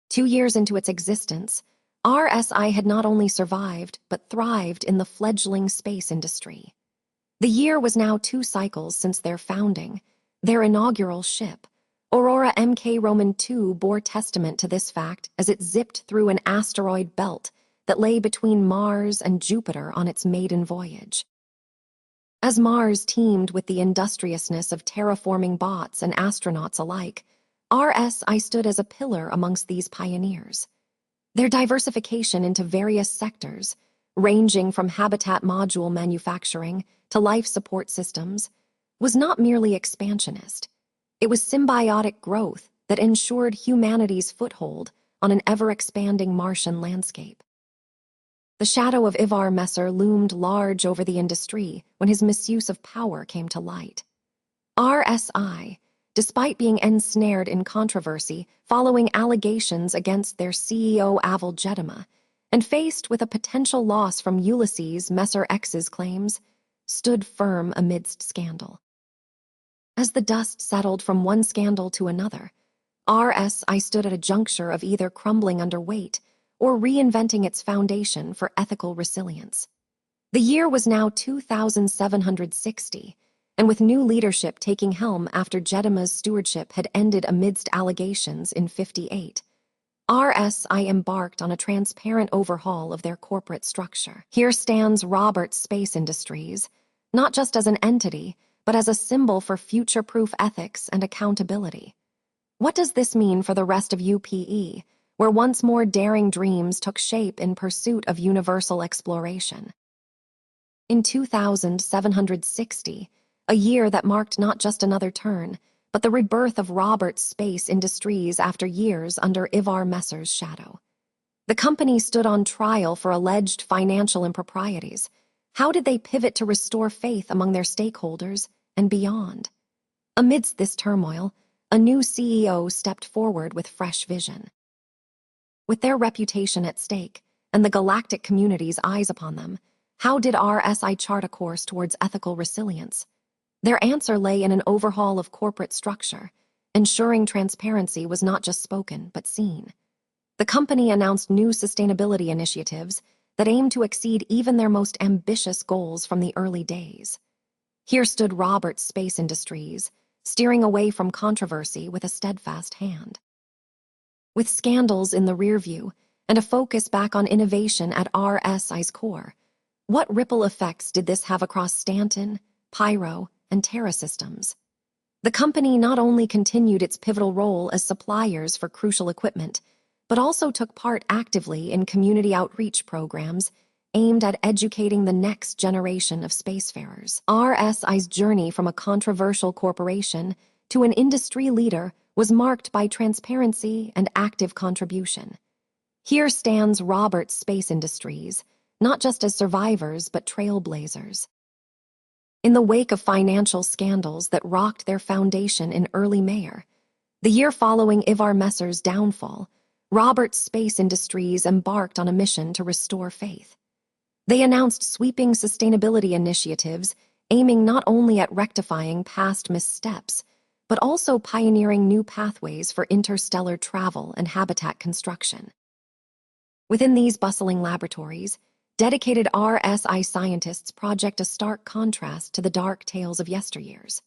2 years into its existence, RSI had not only survived, but thrived in the fledgling space industry. The year was now 2 cycles since their founding. Their inaugural ship, Aurora Mk Roman II, bore testament to this fact as it zipped through an asteroid belt that lay between Mars and Jupiter on its maiden voyage. As Mars teemed with the industriousness of terraforming bots and astronauts alike, RSI stood as a pillar amongst these pioneers. Their diversification into various sectors, ranging from habitat module manufacturing to life support systems, was not merely expansionist. It was symbiotic growth that ensured humanity's foothold on an ever-expanding Martian landscape. The shadow of Ivar Messer loomed large over the industry when his misuse of power came to light. RSI, despite being ensnared in controversy following allegations against their CEO Avel Jedema, and faced with a potential loss from Ulysses Messer X's claims, stood firm amidst scandal. As the dust settled from one scandal to another, RSI stood at a juncture of either crumbling under weight or reinventing its foundation for ethical resilience. The year was now 2760, and with new leadership taking helm after Jedema's stewardship had ended amidst allegations in 58, RSI embarked on a transparent overhaul of their corporate structure. Here stands Roberts Space Industries, not just as an entity, but as a symbol for future-proof ethics and accountability. What does this mean for the rest of UPE, where once more daring dreams took shape in pursuit of universal exploration? In 2760, a year that marked not just another turn, but the rebirth of Roberts Space Industries after years under Ivar Messer's shadow. The company stood on trial for alleged financial improprieties. How did they pivot to restore faith among their stakeholders and beyond? Amidst this turmoil, a new CEO stepped forward with fresh vision. With their reputation at stake and the galactic community's eyes upon them, how did RSI chart a course towards ethical resilience? Their answer lay in an overhaul of corporate structure, ensuring transparency was not just spoken but seen. The company announced new sustainability initiatives that aimed to exceed even their most ambitious goals from the early days. Here stood Roberts Space Industries, steering away from controversy with a steadfast hand. With scandals in the rearview and a focus back on innovation at RSI's core, what ripple effects did this have across Stanton, Py, and Terra systems? The company not only continued its pivotal role as suppliers for crucial equipment, but also took part actively in community outreach programs aimed at educating the next generation of spacefarers. RSI's journey from a controversial corporation to an industry leader was marked by transparency and active contribution. Here stands Roberts Space Industries, not just as survivors but trailblazers. In the wake of financial scandals that rocked their foundation in early May, the year following Ivar Messer's downfall, Roberts Space Industries embarked on a mission to restore faith. They announced sweeping sustainability initiatives aiming not only at rectifying past missteps, but also pioneering new pathways for interstellar travel and habitat construction. Within these bustling laboratories, Dedicated RSI scientists project a stark contrast to the dark tales of yesteryears.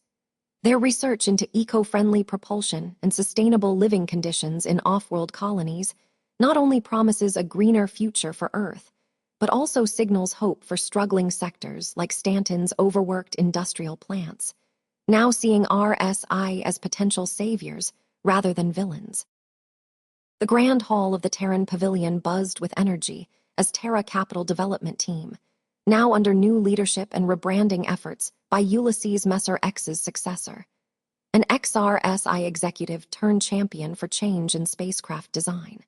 Their research into eco-friendly propulsion and sustainable living conditions in off-world colonies not only promises a greener future for Earth, but also signals hope for struggling sectors like Stanton's overworked industrial plants, now seeing RSI as potential saviors rather than villains. The grand hall of the Terran Pavilion buzzed with energy as Terra Capital Development Team, now under new leadership and rebranding efforts by Ulysses Messer X's successor, an ex-RSI executive turned champion for change in spacecraft design.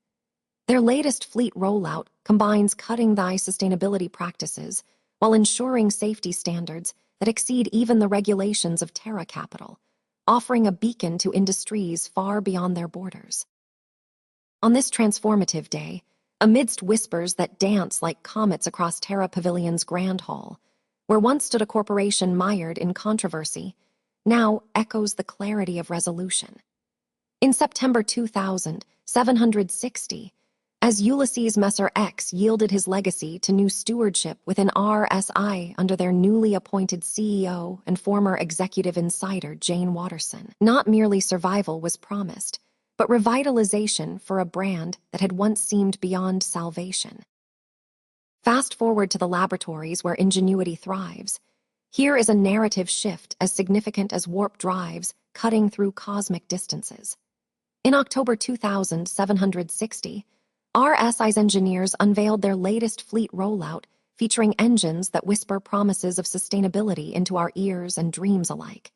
Their latest fleet rollout combines cutting-edge sustainability practices while ensuring safety standards that exceed even the regulations of Terra Capital, offering a beacon to industries far beyond their borders. On this transformative day, amidst whispers that dance like comets across Terra Pavilion's Grand Hall, where once stood a corporation mired in controversy, now echoes the clarity of resolution. In September 2760, as Ulysses Messer X yielded his legacy to new stewardship within RSI under their newly appointed CEO and former executive insider Jane Watterson, not merely survival was promised, but revitalization for a brand that had once seemed beyond salvation. Fast forward to the laboratories where ingenuity thrives. Here is a narrative shift as significant as warp drives cutting through cosmic distances. In October 2760, RSI's engineers unveiled their latest fleet rollout featuring engines that whisper promises of sustainability into our ears and dreams alike.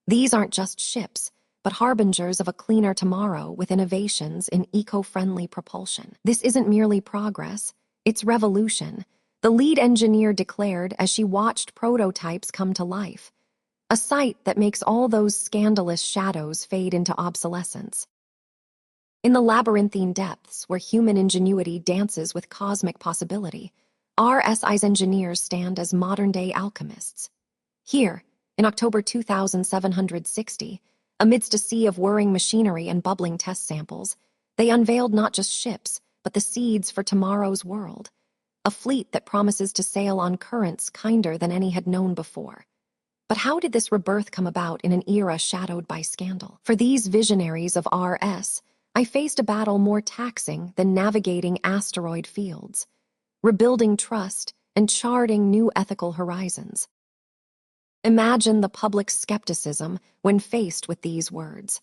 These aren't just ships, but harbingers of a cleaner tomorrow with innovations in eco-friendly propulsion. This isn't merely progress, it's revolution, the lead engineer declared as she watched prototypes come to life, a sight that makes all those scandalous shadows fade into obsolescence. In the labyrinthine depths where human ingenuity dances with cosmic possibility, RSI's engineers stand as modern-day alchemists. Here, in October 2760, amidst a sea of whirring machinery and bubbling test samples, they unveiled not just ships, but the seeds for tomorrow's world, a fleet that promises to sail on currents kinder than any had known before. But how did this rebirth come about in an era shadowed by scandal? For these visionaries of RS, I faced a battle more taxing than navigating asteroid fields, rebuilding trust and charting new ethical horizons. Imagine the public's skepticism when faced with these words.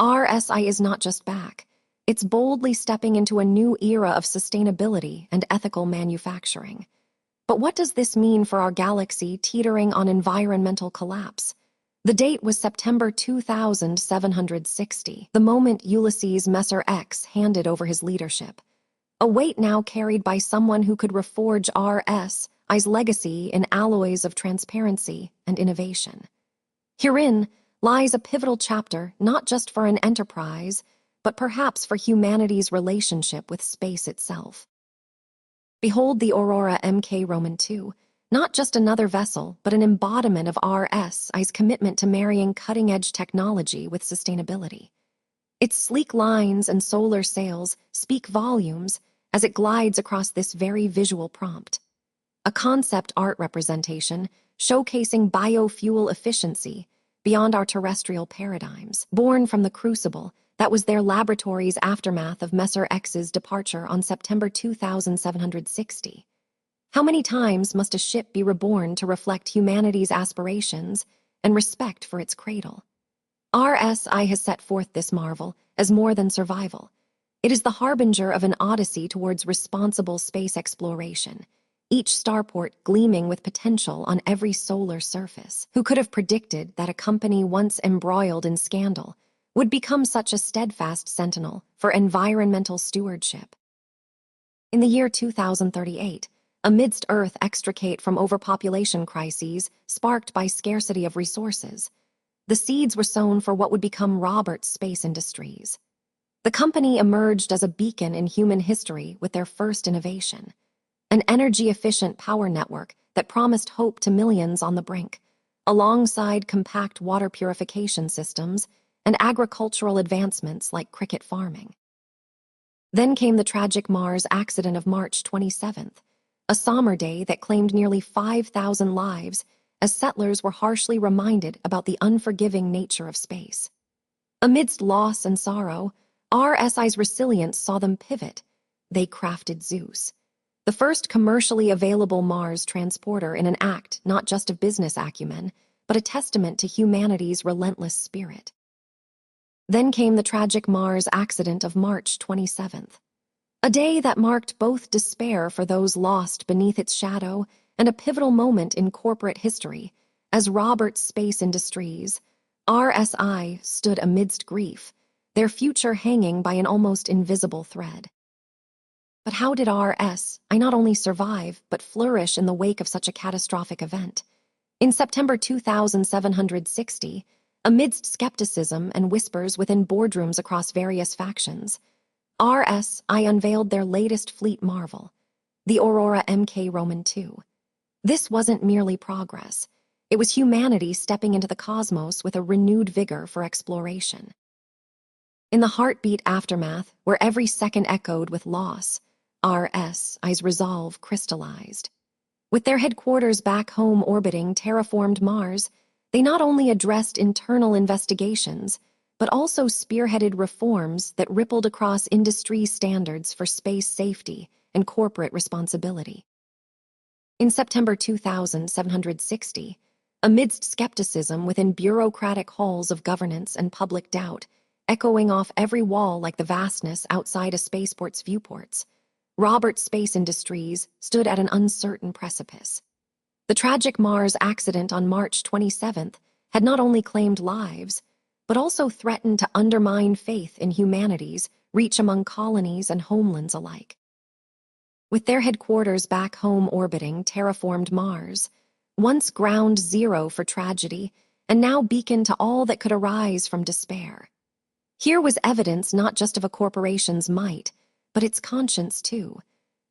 RSI is not just back, it's boldly stepping into a new era of sustainability and ethical manufacturing. But what does this mean for our galaxy teetering on environmental collapse? The date was September 2760, the moment Ulysses Messer X handed over his leadership, a weight now carried by someone who could reforge RSI's legacy in alloys of transparency and innovation. Herein lies a pivotal chapter not just for an enterprise, but perhaps for humanity's relationship with space itself. Behold the Aurora Mk Roman II, not just another vessel, but an embodiment of RSI's commitment to marrying cutting-edge technology with sustainability. Its sleek lines and solar sails speak volumes as it glides across this very visual prompt. A concept art representation showcasing biofuel efficiency beyond our terrestrial paradigms, born from the crucible that was their laboratory's aftermath of Messer X's departure on September 2760. How many times must a ship be reborn to reflect humanity's aspirations and respect for its cradle? RSI has set forth this marvel as more than survival. It is the harbinger of an odyssey towards responsible space exploration, each starport gleaming with potential on every solar surface. Who could have predicted that a company once embroiled in scandal would become such a steadfast sentinel for environmental stewardship? In the year 2038, amidst Earth extricate from overpopulation crises sparked by scarcity of resources, the seeds were sown for what would become Robert's Space Industries. The company emerged as a beacon in human history with their first innovation, an energy-efficient power network that promised hope to millions on the brink, alongside compact water purification systems and agricultural advancements like cricket farming. Then came the tragic Mars accident of March 27th, a somber day that claimed nearly 5,000 lives as settlers were harshly reminded about the unforgiving nature of space. Amidst loss and sorrow, RSI's resilience saw them pivot. They crafted Zeus, the first commercially available Mars transporter, in an act not just of business acumen, but a testament to humanity's relentless spirit. Then came the tragic Mars accident of March 27th, a day that marked both despair for those lost beneath its shadow and a pivotal moment in corporate history, as Roberts Space Industries, RSI, stood amidst grief, their future hanging by an almost invisible thread. But how did RSI not only survive, but flourish in the wake of such a catastrophic event? In September 2760, amidst skepticism and whispers within boardrooms across various factions, RSI unveiled their latest fleet marvel, the Aurora MK Roman II. This wasn't merely progress. It was humanity stepping into the cosmos with a renewed vigor for exploration. In the heartbeat aftermath, where every second echoed with loss, RSI's resolve crystallized. With their headquarters back home orbiting terraformed Mars, they not only addressed internal investigations, but also spearheaded reforms that rippled across industry standards for space safety and corporate responsibility. In September 2760, amidst skepticism within bureaucratic halls of governance and public doubt, echoing off every wall like the vastness outside a spaceport's viewports, Roberts Space Industries stood at an uncertain precipice. The tragic Mars accident on March 27th had not only claimed lives, but also threatened to undermine faith in humanity's reach among colonies and homelands alike. With their headquarters back home orbiting terraformed Mars, once ground zero for tragedy, and now beacon to all that could arise from despair. Here was evidence not just of a corporation's might, but its conscience too.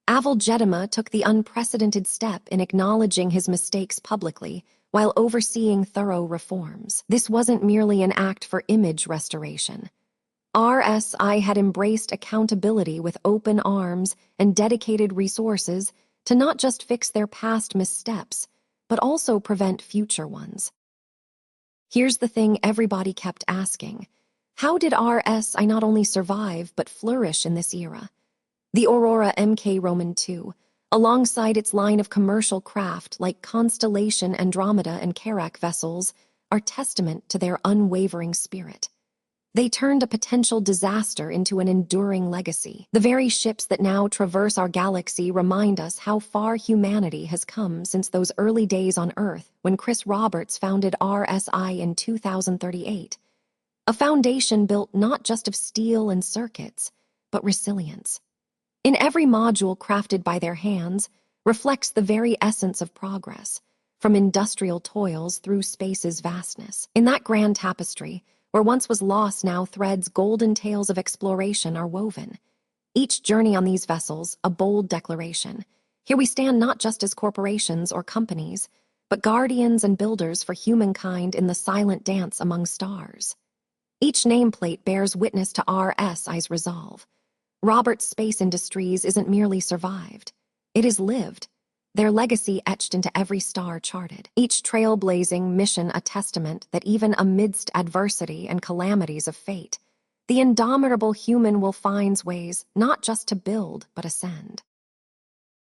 Aval Jedema took the unprecedented step in acknowledging his mistakes publicly while overseeing thorough reforms. This wasn't merely an act for image restoration. RSI had embraced accountability with open arms and dedicated resources to not just fix their past missteps, but also prevent future ones. Here's the thing everybody kept asking: how did RSI not only survive but flourish in this era? The Aurora MK Roman II, alongside its line of commercial craft like Constellation, Andromeda, and Carrack vessels, are testament to their unwavering spirit. They turned a potential disaster into an enduring legacy. The very ships that now traverse our galaxy remind us how far humanity has come since those early days on Earth when Chris Roberts founded RSI in 2038. A foundation built not just of steel and circuits, but resilience. In every module crafted by their hands reflects the very essence of progress, from industrial toils through space's vastness. In that grand tapestry, where once was lost now threads golden tales of exploration are woven. Each journey on these vessels, a bold declaration. Here we stand not just as corporations or companies, but guardians and builders for humankind in the silent dance among stars. Each nameplate bears witness to RSI's resolve. Roberts Space Industries isn't merely survived. It is lived, their legacy etched into every star charted. Each trailblazing mission a testament that even amidst adversity and calamities of fate, the indomitable human will find ways not just to build, but ascend.